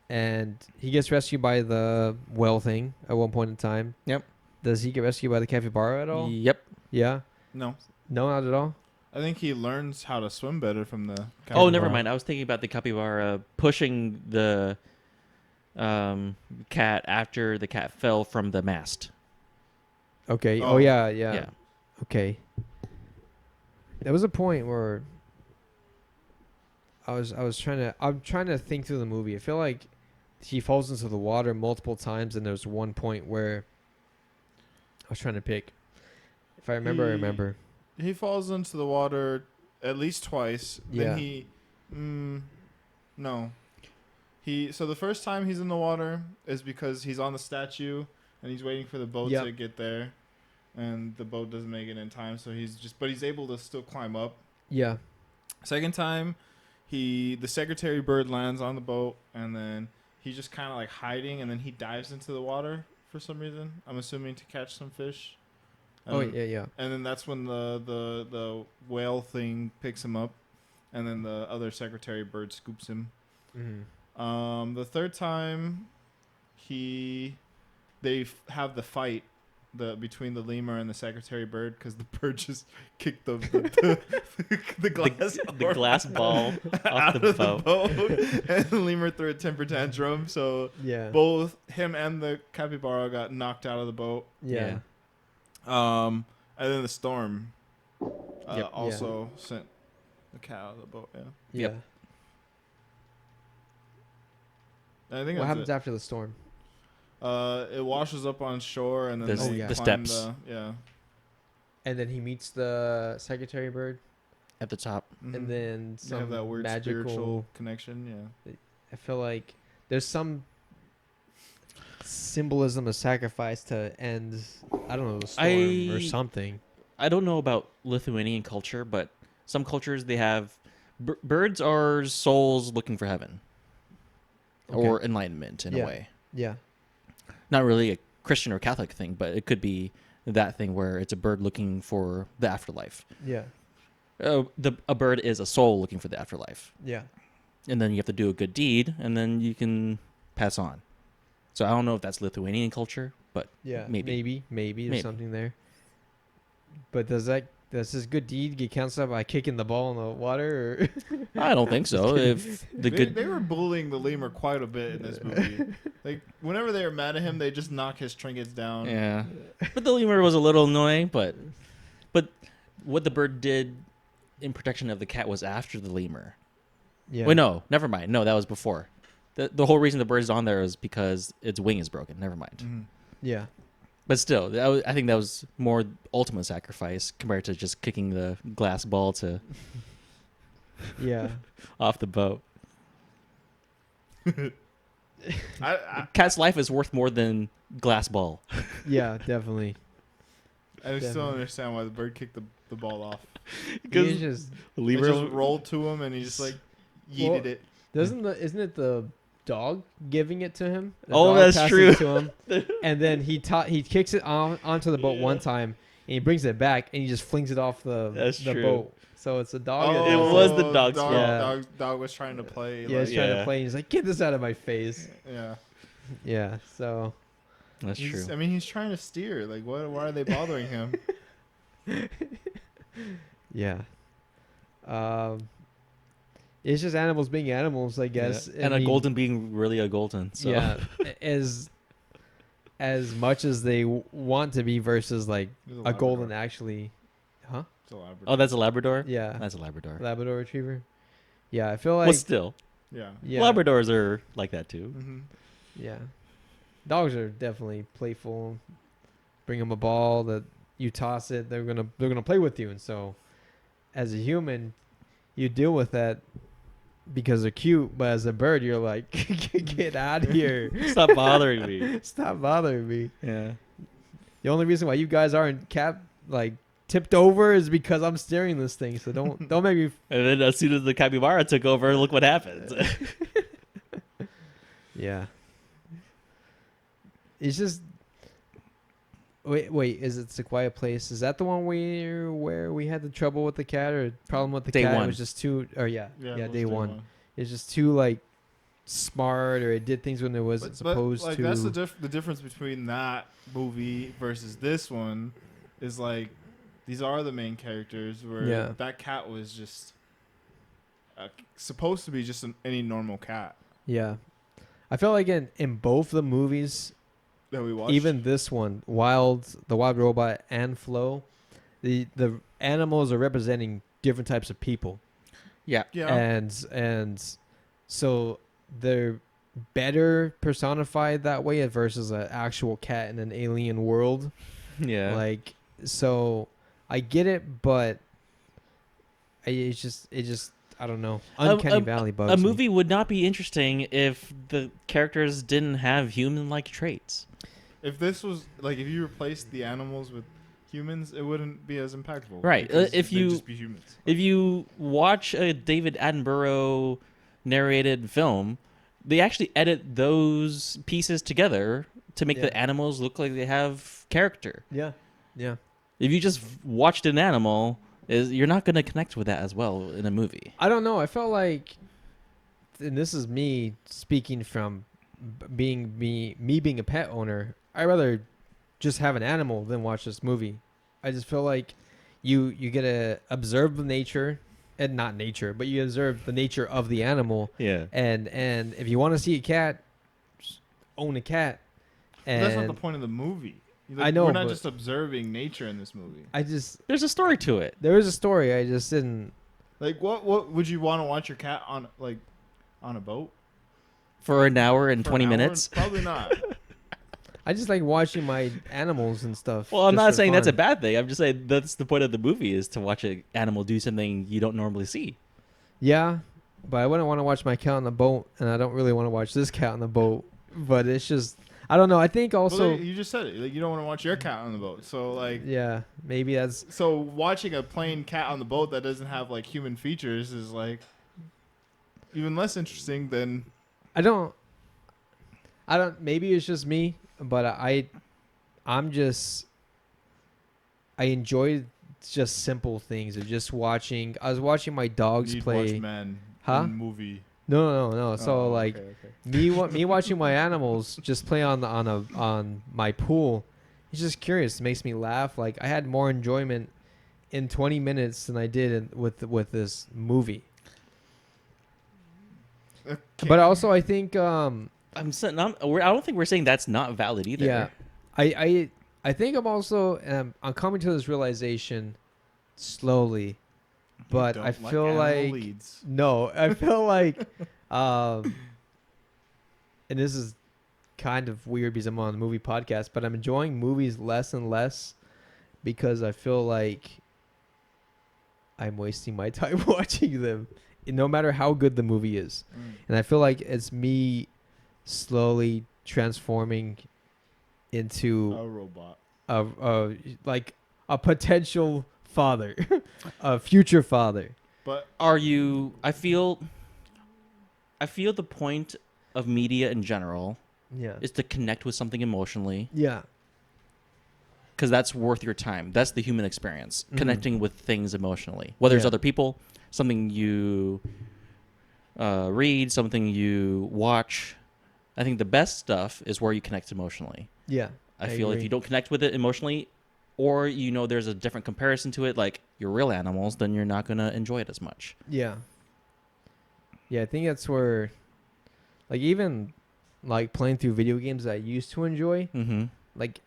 S1: and he gets rescued by the whale thing at one point in time.
S2: Yep.
S1: Does he get rescued by the capybara at all?
S2: Yep.
S1: Yeah.
S3: No.
S1: No, not at all.
S3: I think he learns how to swim better from the
S2: Oh, never
S3: capybara.
S2: mind. I was thinking about the capybara pushing the cat after the cat fell from the mast.
S1: Okay.
S3: Oh.
S1: Oh yeah, yeah.
S2: Yeah.
S1: Okay. There was a point where I'm trying to think through the movie. I feel like he falls into the water multiple times, and there's one point where I was trying to pick. If I remember, I
S3: He-
S1: remember.
S3: He falls into the water at least twice.
S1: Yeah.
S3: Then no. So the first time he's in the water is because he's on the statue and he's waiting for the boat
S1: Yep.
S3: to get there, and the boat doesn't make it in time. So he's able to still climb up.
S1: Yeah.
S3: Second time, the secretary bird lands on the boat, and then he's just kind of like hiding, and then he dives into the water for some reason. I'm assuming to catch some fish.
S1: Oh
S3: And-
S1: yeah, yeah.
S3: And then that's when the whale thing picks him up, and then the other secretary bird scoops him.
S1: Mm-hmm.
S3: The third time, they have the fight between the lemur and the secretary bird because the bird just kicked the glass
S2: The glass ball off
S3: out
S2: the
S3: of
S2: boat.
S3: the boat, and the lemur threw a temper tantrum. So
S1: Yeah.
S3: both him and the capybara got knocked out of the boat.
S1: Yeah.
S3: And then the storm
S2: Yep.
S3: also sent the cat out of the boat. Yeah,
S1: Yeah.
S2: Yep.
S3: I think
S1: What
S3: that's
S1: happens
S3: it.
S1: after the storm?
S3: It washes up on shore, and then
S2: The-
S3: they
S1: the
S3: climb
S2: steps.
S3: yeah.
S1: And then he meets the secretary bird,
S2: At the top.
S3: Mhm.
S1: and then
S3: They have
S1: some
S3: that weird
S1: magical.
S3: spiritual connection. Yeah.
S1: I feel like there's some symbolism of sacrifice to end. I don't know, the storm or
S2: I-
S1: something.
S2: I don't know about Lithuanian culture, but some cultures they have birds are souls looking for heaven or enlightenment in
S1: Yeah.
S2: a way.
S1: Yeah.
S2: Not really a Christian or Catholic thing, but it could be that thing where it's a bird looking for the afterlife.
S1: Yeah.
S2: A bird is a soul looking for the afterlife,
S1: Yeah.
S2: and then you have to do a good deed, and then you can pass on. So I don't know if that's Lithuanian culture, but
S1: Yeah.
S2: Maybe.
S1: Maybe there's
S2: Maybe.
S1: something there. But does this good deed get canceled by kicking the ball in the water? Or
S2: I don't think so.
S1: kidding.
S2: If the
S3: They,
S2: good,
S3: they were bullying the lemur quite a bit in this movie. Like whenever they were mad at him, they just knock his trinkets down.
S2: yeah, but the lemur was a little annoying. But what the bird did in protection of the cat was after the lemur.
S1: yeah.
S2: Wait, no, never mind. No, that was before. The whole reason the bird's on there is because its wing is broken. Never mind.
S3: Mhm.
S1: Yeah.
S2: But still, I think that was more ultimate sacrifice compared to just kicking the glass ball to
S1: Yeah.
S2: off the boat.
S3: I
S2: Cat's life is worth more than glass ball.
S1: Yeah. Definitely.
S3: I just
S1: Definitely.
S3: don't understand why the bird kicked the ball off.
S1: He just
S3: It just rolled to him, and he just like yeeted
S1: Well,
S3: it.
S1: isn't it the dog giving it to him? The
S2: Oh,
S1: dog
S2: that's
S1: passes
S2: true.
S1: it to him, and then he kicks it onto the boat one time, and he brings it back, and he just flings it off the
S2: That's
S1: the
S2: true.
S1: boat. So it's a dog.
S2: It was the dog's
S3: dog,
S1: fault.
S3: dog was trying to play.
S1: Yeah, he's trying
S2: Yeah.
S1: to play. And he's like, "Get this out of my face."
S3: yeah.
S1: Yeah. So
S2: That's true.
S3: I mean, he's trying to steer. Like, what? Why are they bothering him?
S1: yeah. It's just animals being animals, I guess.
S2: Yeah. And
S1: I
S2: a
S1: mean,
S2: golden being really a golden. So.
S1: Yeah. As much as they want to be versus like
S3: He's
S1: a
S3: Labrador.
S1: golden actually, huh?
S3: It's a Labrador.
S2: Oh, that's a Labrador?
S1: Yeah.
S2: That's a Labrador.
S1: Labrador Retriever. Yeah, I feel
S2: Well,
S1: like
S2: still.
S3: yeah.
S1: yeah,
S3: Mm-hmm.
S2: Labradors are like that too.
S1: yeah, dogs are definitely playful. Bring them a ball that you toss it, they're gonna play with you, and so as a human, you deal with that because they're cute. But as a bird, you're like, get out of here,
S2: Stop bothering me.
S1: stop bothering me.
S2: Yeah.
S1: The only reason why you guys aren't tipped over is because I'm steering this thing. So don't make me.
S2: And then as soon as the capybara took over, look what happens.
S1: Yeah. It's just. Wait. Is it It's a Quiet Place? Is that the one where we had the trouble with the cat or problem with the
S2: Day
S1: cat? It
S2: one.
S1: was just too. Or yeah,
S3: it was
S1: day one. It's just too smart, or it did things when it wasn't supposed
S3: like,
S1: to.
S3: That's the difference between that movie versus this one. Is like these are the main characters. Where
S1: Yeah.
S3: that cat was just supposed to be just any normal cat
S1: Yeah. I felt like in both the movies,
S3: that we watched.
S1: even this one, the Wild Robot and Flo, the animals are representing different types of people.
S2: Yeah.
S3: yeah,
S1: And so they're better personified that way versus an actual cat in an alien world.
S2: Yeah.
S1: Like, so I get it, but it just I don't know. Uncanny Valley bugs
S2: a
S1: me.
S2: movie would not be interesting if the characters didn't have human-like traits.
S3: if this was like if you replaced the animals with humans, it wouldn't be as impactful.
S2: Right,
S3: because
S2: if
S3: they'd
S2: you-
S3: just be humans.
S2: If you watch a David Attenborough narrated film, they actually edit those pieces together to make
S1: Yeah.
S2: the animals look like they have character.
S1: Yeah. Yeah.
S2: If you just watched an animal, you're not going to connect with that as well in a movie.
S1: I don't know. I felt like and this is me speaking from being me being a pet owner. I'd rather just have an animal than watch this movie. I just feel like you get to observe the nature, and not nature, but you observe the nature of the animal.
S2: Yeah.
S1: And if you want to see a cat, just own a cat.
S3: But
S1: And
S3: that's not the point of the movie. Like,
S1: I know,
S3: we're not
S1: but-
S3: just observing nature in this movie.
S2: There's a story to it.
S1: There was a story. I just didn't.
S3: Like, what would you want to watch your cat on, like, on a boat
S2: For an hour and
S3: For
S2: 20
S3: an hour?
S2: minutes.
S3: Probably not.
S1: I just like watching my animals and stuff.
S2: Well, I'm
S1: just
S2: not
S1: for
S2: saying that's a
S1: fun.
S2: bad thing. I'm just saying that's the point of the movie is to watch an animal do something you don't normally see.
S1: Yeah, but I wouldn't want to watch my cat on the boat, and I don't really want to watch this cat on the boat. But it's just, I don't know. I think also,
S3: Well, you just said it. Like, you don't want to watch your cat on the boat. So, like,
S1: yeah, maybe that's
S3: so watching a plain cat on the boat that doesn't have like human features is like even less interesting than.
S1: I don't. Maybe it's just me, but I'm just. I enjoy just simple things of just watching. I was watching my dogs
S3: Need
S1: play.
S3: Watchmen
S1: Huh?
S3: movie.
S1: No. So
S3: Oh,
S1: like
S3: okay.
S1: me watching my animals just play on my pool. It's just curious. It makes me laugh. Like I had more enjoyment in 20 minutes than I did with this movie.
S3: Okay.
S1: But also, I think
S2: I don't think we're saying that's not valid either.
S1: yeah, I think I'm also I'm coming to this realization slowly, but
S3: Don't
S1: I feel
S3: animal
S1: like
S3: leads.
S1: no, I feel like and this is kind of weird because I'm on a movie podcast, but I'm enjoying movies less and less because I feel like I'm wasting my time watching them, no matter how good the movie is. And I feel like it's me slowly transforming into
S3: A robot.
S1: like a potential father, a future father.
S3: But
S2: Are you? I feel the point of media in general
S1: Yeah.
S2: is to connect with something emotionally
S1: Yeah.
S2: because that's worth your time. That's the human experience,
S1: Mhm.
S2: connecting with things emotionally. Whether it's
S1: Yeah.
S2: other people, something you read, something you watch. I think the best stuff is where you connect emotionally.
S1: Yeah.
S2: I feel if
S1: agree.
S2: you don't connect with it emotionally, or there's a different comparison to it, like your real animals, then you're not gonna enjoy it as much.
S1: Yeah. Yeah, I think that's where, like, even like playing through video games that I used to enjoy,
S2: Mm-hmm.
S1: like,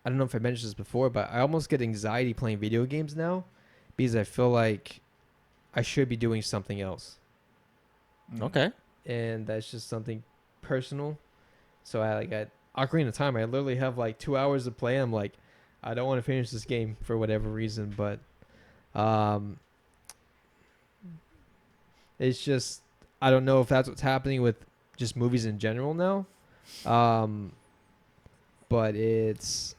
S1: I don't know if I mentioned this before, but I almost get anxiety playing video games now because I feel like I should be doing something else.
S2: Okay.
S1: And that's just something personal. So at Ocarina of Time, I literally have like 2 hours to play. I'm like, I don't want to finish this game for whatever reason, but it's just, I don't know if that's what's happening with just movies in general now. But it's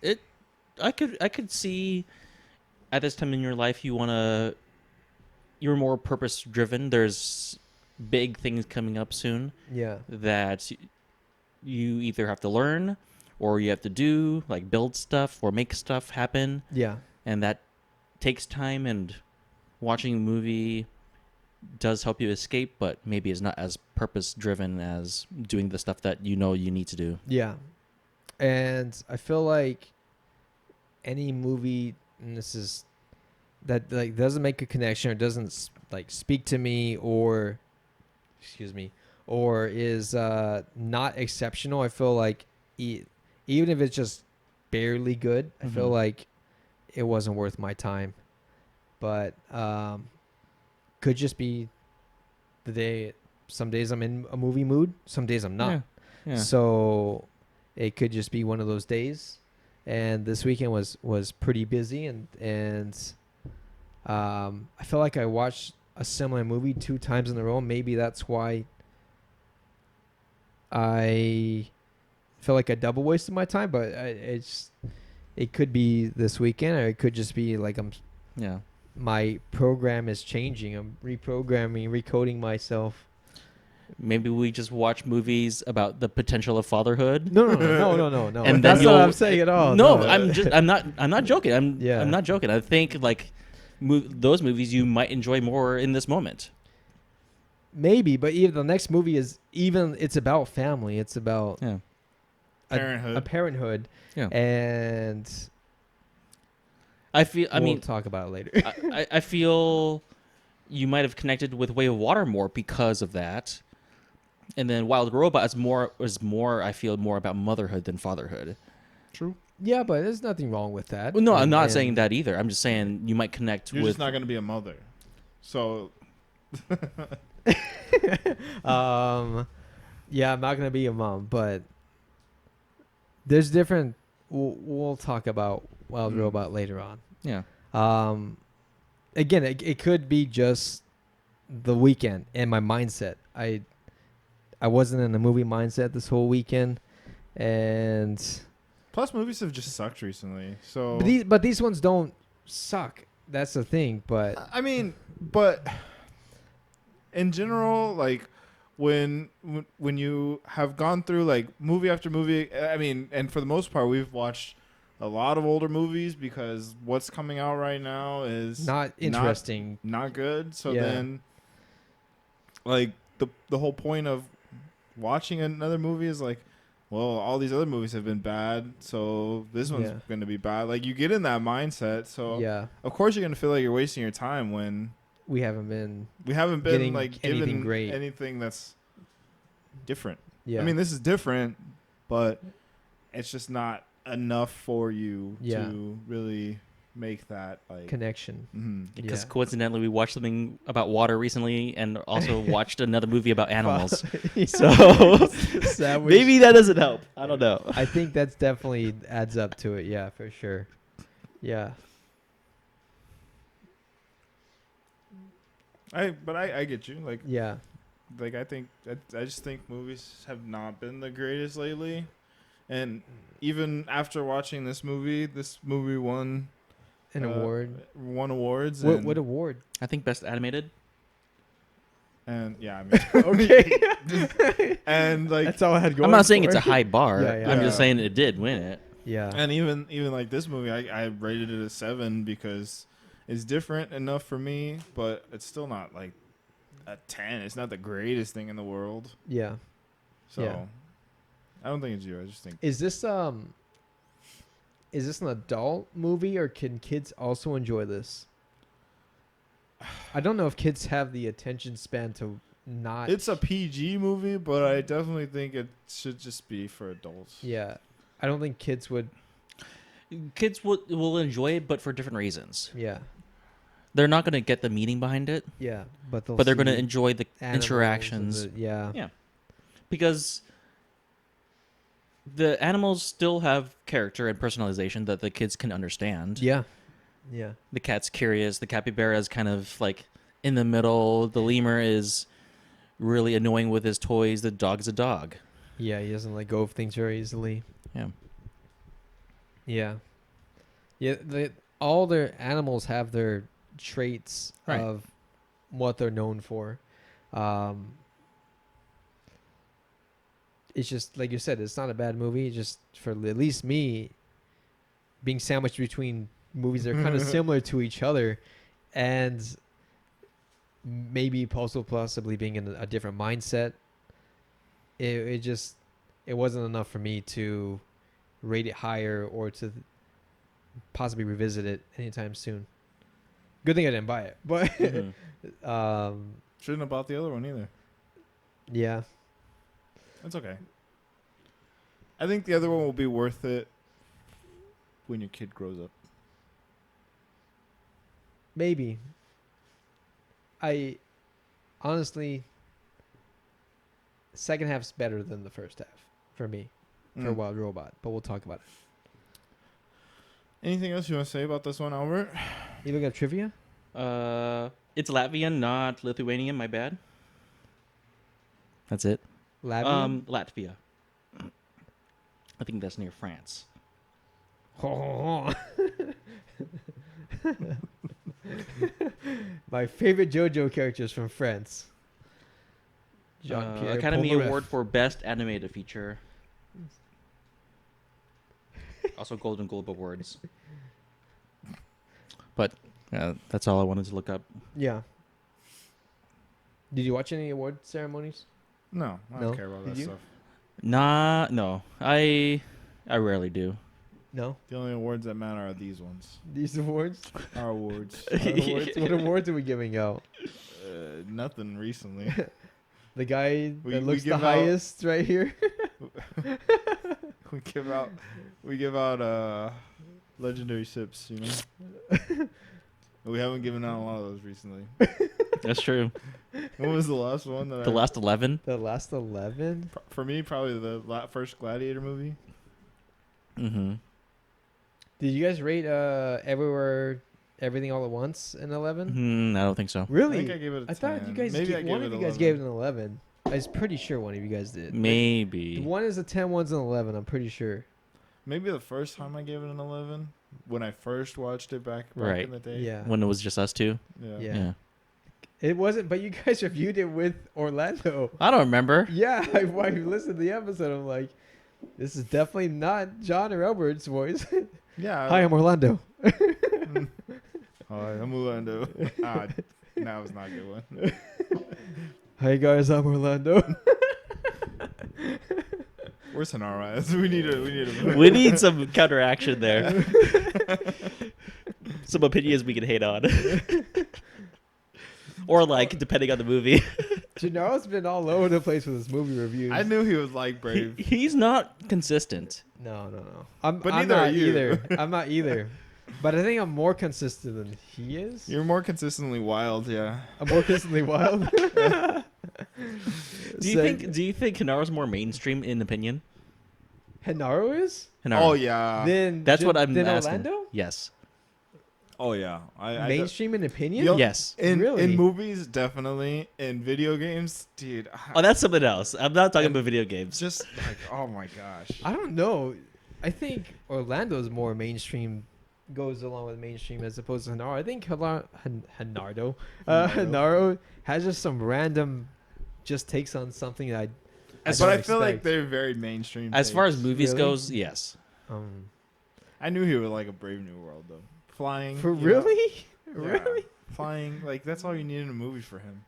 S2: I could see at this time in your life you're more purpose driven. There's big things coming up soon
S1: yeah,
S2: that you either have to learn or you have to do, like build stuff or make stuff happen,
S1: yeah,
S2: and that takes time, and watching a movie does help you escape, but maybe is not as purpose driven as doing the stuff that you need to do.
S1: yeah. And I feel like any movie, and this is that like doesn't make a connection or doesn't like speak to me or or is not exceptional, I feel like even if it's just barely good, I feel
S2: Mhm.
S1: like it wasn't worth my time. But could just be the day. Some days I'm in a movie mood, some days I'm not.
S2: Yeah.
S1: So it could just be one of those days. And this weekend was pretty busy, and I feel like I watched a similar movie 2 times in a row. Maybe that's why I feel like I double wasted my time. But it could be this weekend, or it could just be like
S2: Yeah.
S1: my program is changing. I'm reprogramming, recoding myself.
S2: Maybe we just watch movies about the potential of fatherhood.
S1: No.
S2: And then
S1: That's not what I'm
S2: you'll-
S1: saying at all.
S2: No, I'm not joking.
S1: Yeah.
S2: I'm not joking. I think like those movies you might enjoy more in this moment.
S1: maybe, but even the next movie is even. It's about family. It's about
S2: Yeah.
S3: Parenthood.
S1: a parenthood,
S2: Yeah.
S1: and
S2: I feel. I
S1: we'll
S2: mean,
S1: talk about it later.
S2: I feel you might have connected with Way of Water more because of that, and then Wild Robot is more. I feel more about motherhood than fatherhood.
S3: True.
S1: Yeah, but there's nothing wrong with that.
S2: Well, no, I'm not
S1: And-
S2: saying that either. I'm just saying you might connect
S3: You're
S2: with.
S3: just not going to be a mother. So,
S1: yeah, I'm not gonna be a mom, but there's different. We'll talk about Wild Robot later on.
S2: Yeah.
S1: Again, it could be just the weekend and my mindset. I wasn't in a movie mindset this whole weekend, and
S3: plus movies have just sucked recently. So,
S1: but these ones don't suck. That's the thing. But
S3: I mean, but in general, like when you have gone through like movie after movie, I mean, and for the most part, we've watched a lot of older movies because what's coming out right now is
S1: not interesting.
S3: not good. So
S1: Yeah.
S3: then, like the whole point of watching another movie is like, well, all these other movies have been bad, so this one's
S1: Yeah.
S3: going to be bad. Like you get in that mindset, so
S1: Yeah,
S3: of course you're going to feel like you're wasting your time when
S1: we haven't been.
S3: we haven't been
S1: Getting
S3: like
S1: anything
S3: given
S1: great.
S3: anything that's different.
S1: Yeah,
S3: I mean, this is different, but it's just not enough for you
S1: Yeah.
S3: to really make that like
S1: connection.
S3: mhm.
S2: Because
S1: Yeah.
S2: coincidentally, we watched something about water recently, and also watched another movie about animals.
S1: Yeah.
S2: So
S1: Sandwich.
S2: maybe that doesn't help. I don't know.
S1: I think that's definitely adds up to it. Yeah, for sure. Yeah.
S3: I get you.
S1: Yeah.
S3: Like I just think movies have not been the greatest lately, and even after watching this movie won
S1: An award.
S3: won awards.
S1: What award?
S2: I think best animated.
S3: And yeah, I mean,
S1: Okay.
S3: and like
S1: That's all I had going.
S2: I'm not saying
S1: for
S2: it's a
S1: it.
S2: high bar.
S1: Yeah, yeah.
S2: I'm just
S3: Yeah.
S2: saying it did win it.
S1: Yeah.
S3: and even like this movie, I rated it a 7 because it's different enough for me, but it's still not like a 10. It's not the greatest thing in the world.
S1: Yeah.
S3: So
S1: Yeah.
S3: I don't think it's you. I just think
S1: Is this an adult movie or can kids also enjoy this? I don't know if kids have the attention span to not.
S3: it's a PG movie, but I definitely think it should just be for adults.
S1: Yeah. I don't think kids would.
S2: Kids will enjoy it, but for different reasons.
S1: Yeah.
S2: They're not going to get the meaning behind it,
S1: Yeah. But
S2: but they're going to
S1: see
S2: enjoy the
S1: animals
S2: interactions
S1: and yeah.
S2: Yeah. because the animals still have character and personalization that the kids can understand.
S1: Yeah. Yeah.
S2: The cat's curious. The capybara is kind of like in the middle. The lemur is really annoying with his toys. The dog is a dog.
S1: Yeah. He doesn't let go of things very easily.
S2: Yeah.
S1: Yeah. Yeah. All their animals have their traits
S2: Right.
S1: of what they're known for. It's just like you said, it's not a bad movie. Just for at least me, being sandwiched between movies that are kind of similar to each other, and maybe also possibly being in a different mindset. It wasn't enough for me to rate it higher or to possibly revisit it anytime soon. Good thing I didn't buy it, but
S2: Mhm.
S3: Shouldn't have bought the other one either.
S1: yeah,
S3: That's okay. I think the other one will be worth it when your kid grows up.
S1: maybe. I honestly, second half's better than the first half for me for
S3: Mm.
S1: Wild Robot, but we'll talk about it.
S3: Anything else you want to say about this one, Albert?
S1: You look at trivia?
S2: It's Latvian, not Lithuanian. My bad. That's it.
S1: Latvian?
S2: Latvia. I think that's near France.
S1: My favorite JoJo characters from France. Jean-Pierre
S2: Academy
S1: Polnareff.
S2: Award for Best Animated Feature. Also Golden Globe Awards. But that's all I wanted to look up.
S1: Yeah. Did you watch any award ceremonies?
S3: No, I
S1: No?
S3: don't care about
S1: Did
S3: that
S1: you?
S3: stuff.
S2: Nah, no. I rarely do.
S1: No.
S3: The only awards that matter are these ones.
S1: These awards?
S3: Our awards.
S1: What awards? What awards are we giving out?
S3: Nothing recently.
S1: The guy
S3: We-
S1: that
S3: we
S1: looks the
S3: give out-
S1: highest right here.
S3: we give out legendary sips, you know. We haven't given out a lot of those recently.
S2: That's true.
S3: What was the last one that
S2: The last 11.
S1: The last 11.
S3: for me, probably the first Gladiator movie.
S2: Mm-hmm.
S1: Did you guys rate Everything All at Once in 11?
S2: I don't think so.
S1: Really?
S3: I think I gave it a 10.
S1: I thought you guys
S3: Maybe I
S1: one
S3: gave
S1: of
S3: it
S1: you guys
S3: 11.
S1: gave it an 11. I was pretty sure one of you guys did.
S2: Maybe.
S1: One is a 10, one's an 11. I'm pretty sure.
S3: Maybe the first time I gave it an 11 when I first watched it back
S2: Right.
S3: in the day.
S1: Yeah.
S2: When it was just us two.
S3: Yeah.
S1: Yeah. It wasn't, but you guys reviewed it with Orlando.
S2: I don't remember.
S1: Yeah, I listened to the episode. I'm like, this is definitely not John or Albert's voice.
S3: Yeah.
S1: Hi, I'm Orlando.
S3: Hi, I'm Orlando. That was not a good one.
S1: Hi guys, I'm Orlando.
S3: Where's Hanara? We need a.
S2: We need some counteraction there. Some opinions we can hate on. Or like, depending on the movie.
S1: Gennaro's been all over the place with his movie reviews.
S3: I knew he was like Brave.
S2: He's not consistent.
S1: No. I'm
S3: But
S1: I'm
S3: neither are
S1: not
S3: you.
S1: either. I'm not either. But I think I'm more consistent than he is.
S3: You're more consistently wild, yeah.
S1: I'm more consistently wild.
S2: Do you think Hanaro's more mainstream in opinion?
S1: Henaro is?
S2: Hanaro.
S3: Oh yeah.
S1: Then
S2: That's what I'm
S1: then
S2: asking.
S1: Orlando?
S2: Yes.
S3: Oh yeah. I
S1: Mainstream in opinion?
S3: Yo-
S2: Yes.
S1: Really?
S3: In movies, definitely. In video games, dude.
S2: Oh, that's something else. I'm not talking
S3: And
S2: about video
S3: It's
S2: games.
S3: just like, oh my gosh.
S1: I don't know. I think Orlando's more mainstream, goes along with mainstream as opposed to Hanaro. I think
S3: Hanardo.
S1: Hanaro has just some random, just takes on something that I
S3: But
S1: don't
S3: I feel like
S1: expect.
S3: they're very mainstream.
S2: As far as
S3: takes.
S2: movies
S1: Really?
S2: goes, yes.
S3: I knew he would like a Brave New World though. Flying.
S1: For
S3: you know.
S1: really?
S3: Yeah.
S1: Really?
S3: Flying, like that's all you need in a movie for him.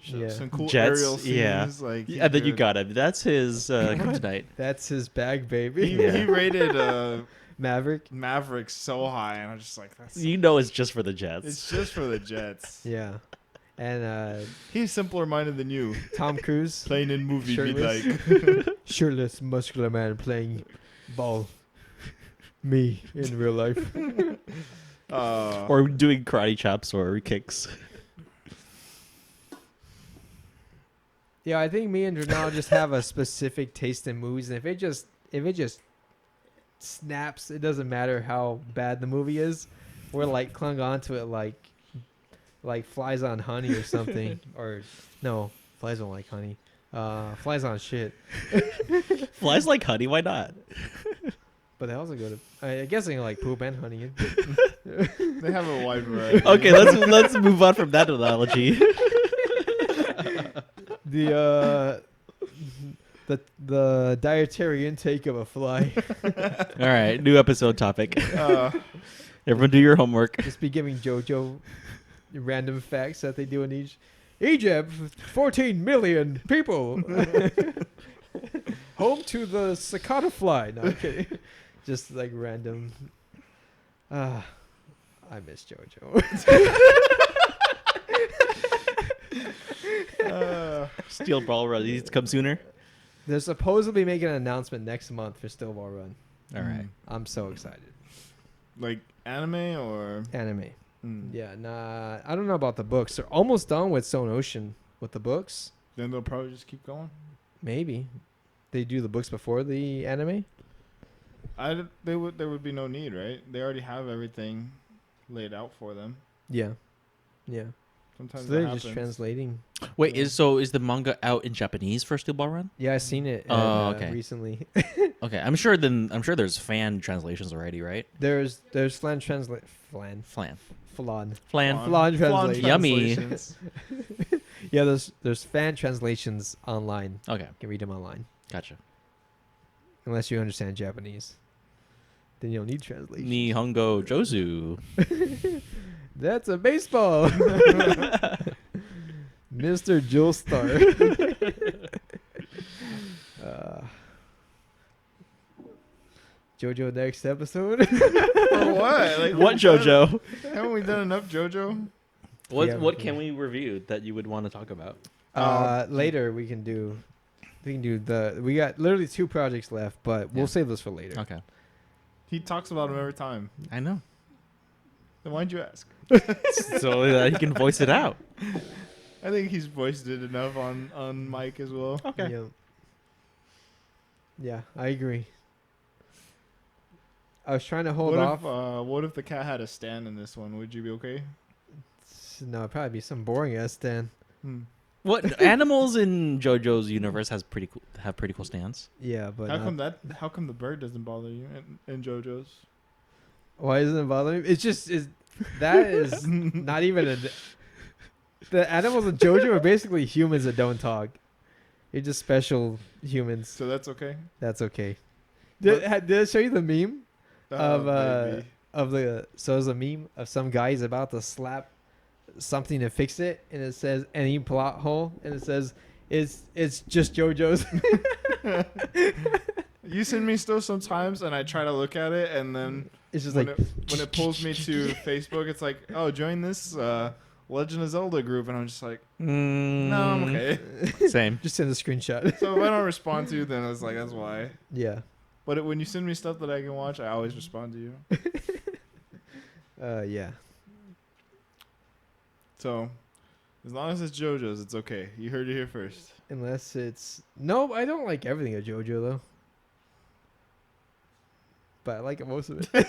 S1: Yeah.
S3: Some cool
S2: Jets,
S3: aerial scenes.
S2: yeah.
S3: Like
S2: And then you
S3: good.
S2: got him. That's his kryptonite.
S1: That's his bag, baby.
S3: He, he rated
S1: Maverick.
S3: Maverick so high, and I'm just like, that's.
S2: You know it's just for the Jets.
S3: It's just for the Jets.
S1: Yeah. And
S3: He's simpler minded than you.
S1: Tom Cruise,
S3: Playing in movie be
S1: Shirtless.
S3: like.
S1: shirtless, muscular man playing ball. Me in real life.
S2: Or doing karate chops or kicks.
S1: Yeah, I think me and Renal just have a specific taste in movies, and if it just snaps, it doesn't matter how bad the movie is. We're like clung onto it like flies on honey or something, or no, flies don't like honey. Flies on shit.
S2: Flies like honey, why not?
S1: But they also go to. I guess they like poop and honey.
S3: They have a wide variety.
S2: Okay, let's move on from that analogy.
S1: The dietary intake of a fly.
S2: All right, new episode topic.
S3: Uh,
S2: Everyone do your homework.
S1: Just be giving JoJo random facts that they do in each. Egypt, 14 million people. Home to the cicada fly. No, I'm kidding. Just like random. I miss JoJo.
S2: Steel Ball Run needs to come sooner.
S1: They're supposedly making an announcement next month for Steel Ball Run.
S2: All right.
S1: I'm so excited.
S3: like anime or.
S1: Anime.
S3: Mm.
S1: Yeah, nah. I don't know about the books. They're almost done with Stone Ocean with the books.
S3: Then they'll probably just keep going.
S1: Maybe. They do the books before the anime?
S3: There would be no need, right? They already have everything laid out for them.
S1: Yeah. Yeah.
S3: Sometimes
S1: So
S3: that
S1: they're
S3: happens.
S1: just translating.
S2: Wait, is the manga out in Japanese for Steel Ball Run?
S1: Yeah, I seen it
S2: Oh, okay.
S1: recently.
S2: Okay, I'm sure there's fan translations already, right?
S1: There's flan translate
S2: Flan.
S1: flan.
S2: Flan.
S1: Flan translation.
S2: Yummy.
S3: translations.
S1: Yeah, there's fan translations online.
S2: Okay,
S1: You can read them online.
S2: gotcha.
S1: Unless you understand Japanese. Then you don't need translation.
S2: Nihongo Jozu.
S1: That's a baseball. Mr. Jewel Star. uh, JoJo next episode.
S3: For what? Like,
S2: What JoJo?
S3: Haven't we done enough JoJo?
S2: What
S1: Yeah,
S2: what
S1: we-
S2: can we review that you would want to talk about?
S1: Later we can do we got literally 2 projects left, but we'll
S2: Yeah.
S1: save those for later.
S2: Okay,
S3: He talks about him every time.
S2: I know.
S3: Then why'd you ask?
S2: So that he can voice it out.
S3: I think he's voiced it enough on mic as well.
S2: Okay.
S1: Yeah. Yeah, I agree. I was trying to hold off.
S3: What if the cat had a stand in this one? Would you be okay?
S1: No, it'd probably be some boring ass stand.
S2: What animals in JoJo's universe have pretty cool stands?
S1: Yeah, but
S3: How come the bird doesn't bother you in JoJo's?
S1: why doesn't it bother me? It's just that is not even the animals in JoJo are basically humans that don't talk. They're just special humans.
S3: So that's okay.
S1: That's okay. Did I show you the meme
S3: Maybe.
S1: of the? So there's a meme of some guy he's about to slap something to fix it, and it says any plot hole, and it says it's just JoJo's.
S3: You send me stuff sometimes, and I try to look at it, and then
S1: It's just
S3: when
S1: like
S3: it pulls me to Facebook, it's like, oh, join this Legend of Zelda group, and I'm just like, no, I'm okay.
S2: Same.
S1: just send a screenshot.
S3: So if I don't respond to you, then it's like that's why.
S1: Yeah.
S3: But when you send me stuff that I can watch, I always respond to you.
S1: Yeah.
S3: So as long as it's JoJo's, it's okay. You heard it here first.
S1: Unless it's no, I don't like everything of JoJo though. But I like most of it.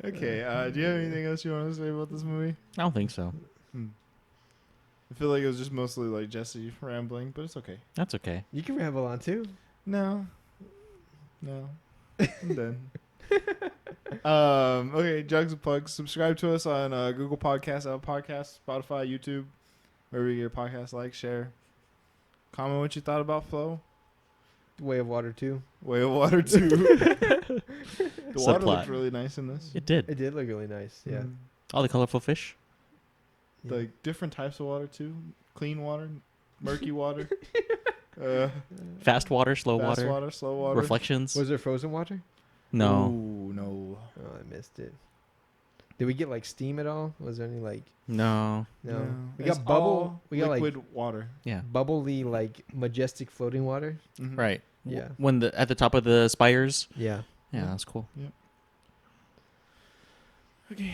S3: Okay. Do you have anything else you want to say about this movie?
S2: I don't think so.
S3: I feel like it was just mostly like Jesse rambling, but it's okay.
S2: That's okay.
S1: You can ramble on too.
S3: No. I'm done. Okay, Jugs and Plugs. Subscribe to us on Google Podcasts, Apple Podcasts, Spotify, YouTube, wherever you get your podcasts. Like, share, comment what you thought about Flow.
S1: Way of Water too.
S3: Way of Water 2. The water
S2: Subplot.
S3: looked really nice in this.
S2: It did.
S1: It did look really nice. Yeah.
S3: Mm.
S2: All the colorful fish.
S1: Yeah.
S3: Like different types of water too. Clean water, murky water,
S2: Fast water, slow
S3: fast
S2: water,
S3: water, slow water.
S2: reflections.
S1: Was there frozen water?
S2: No.
S3: Ooh, no.
S1: Oh, I missed it. Did we get like steam at all? Was there any like
S2: No.
S1: no? We
S3: It's
S1: got bubble.
S3: all
S1: We got
S3: liquid
S1: like
S3: water.
S2: Yeah.
S1: bubbly, like majestic floating water.
S3: Mhm.
S2: Right.
S1: Yeah.
S2: When at the top of the spires.
S1: Yeah.
S2: Yeah, that's cool.
S3: Okay.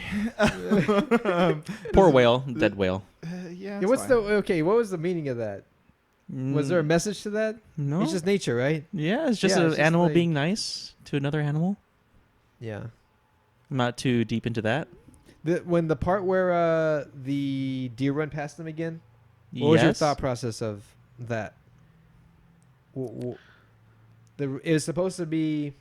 S2: Poor whale, dead whale.
S3: Yeah.
S1: Yeah. What's the okay? What was the meaning of that? Was there a message to that?
S2: No.
S1: It's just nature, right?
S2: Yeah, it's just
S1: Yeah,
S2: an
S1: it's just
S2: animal
S1: like-
S2: being nice to another animal.
S1: Yeah.
S2: I'm not too deep into that.
S1: When the part where the deer run past them again, what was your
S2: Yes.
S1: thought process of that? It was supposed to be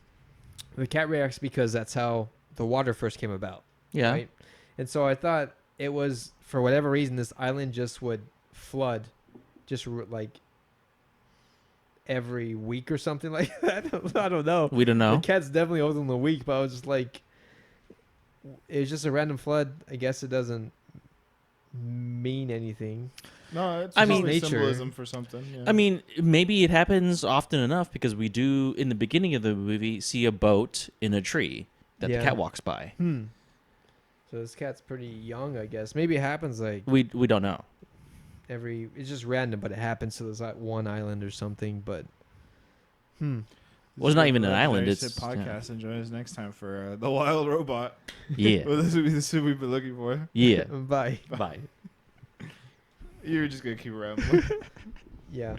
S1: the cat reacts because that's how the water first came about.
S2: Yeah.
S1: Right? And so I thought it was, for whatever reason, this island just would flood just like every week or something like that. I don't know.
S2: We don't know.
S1: The cat's definitely older than a week, but I was just like, it's just a random flood. I guess it doesn't mean anything.
S3: No, it's
S2: I mean-
S3: probably
S1: Nature.
S3: symbolism for something. Yeah.
S2: I mean, maybe it happens often enough because we do, in the beginning of the movie, see a boat in a tree that
S1: Yeah.
S2: the cat walks by.
S1: So this cat's pretty young, I guess. Maybe it happens like
S2: We don't know.
S1: it's just random, but it happens to this like one island or something. But
S2: Well, it's not even an island,
S3: It's
S2: it's-
S3: a podcast. And join us next time for the Wild Robot.
S2: Yeah.
S3: Well, this would be the suit we've been looking for.
S2: Yeah.
S1: bye.
S2: Bye.
S3: You're just gonna keep rambling.
S1: Yeah.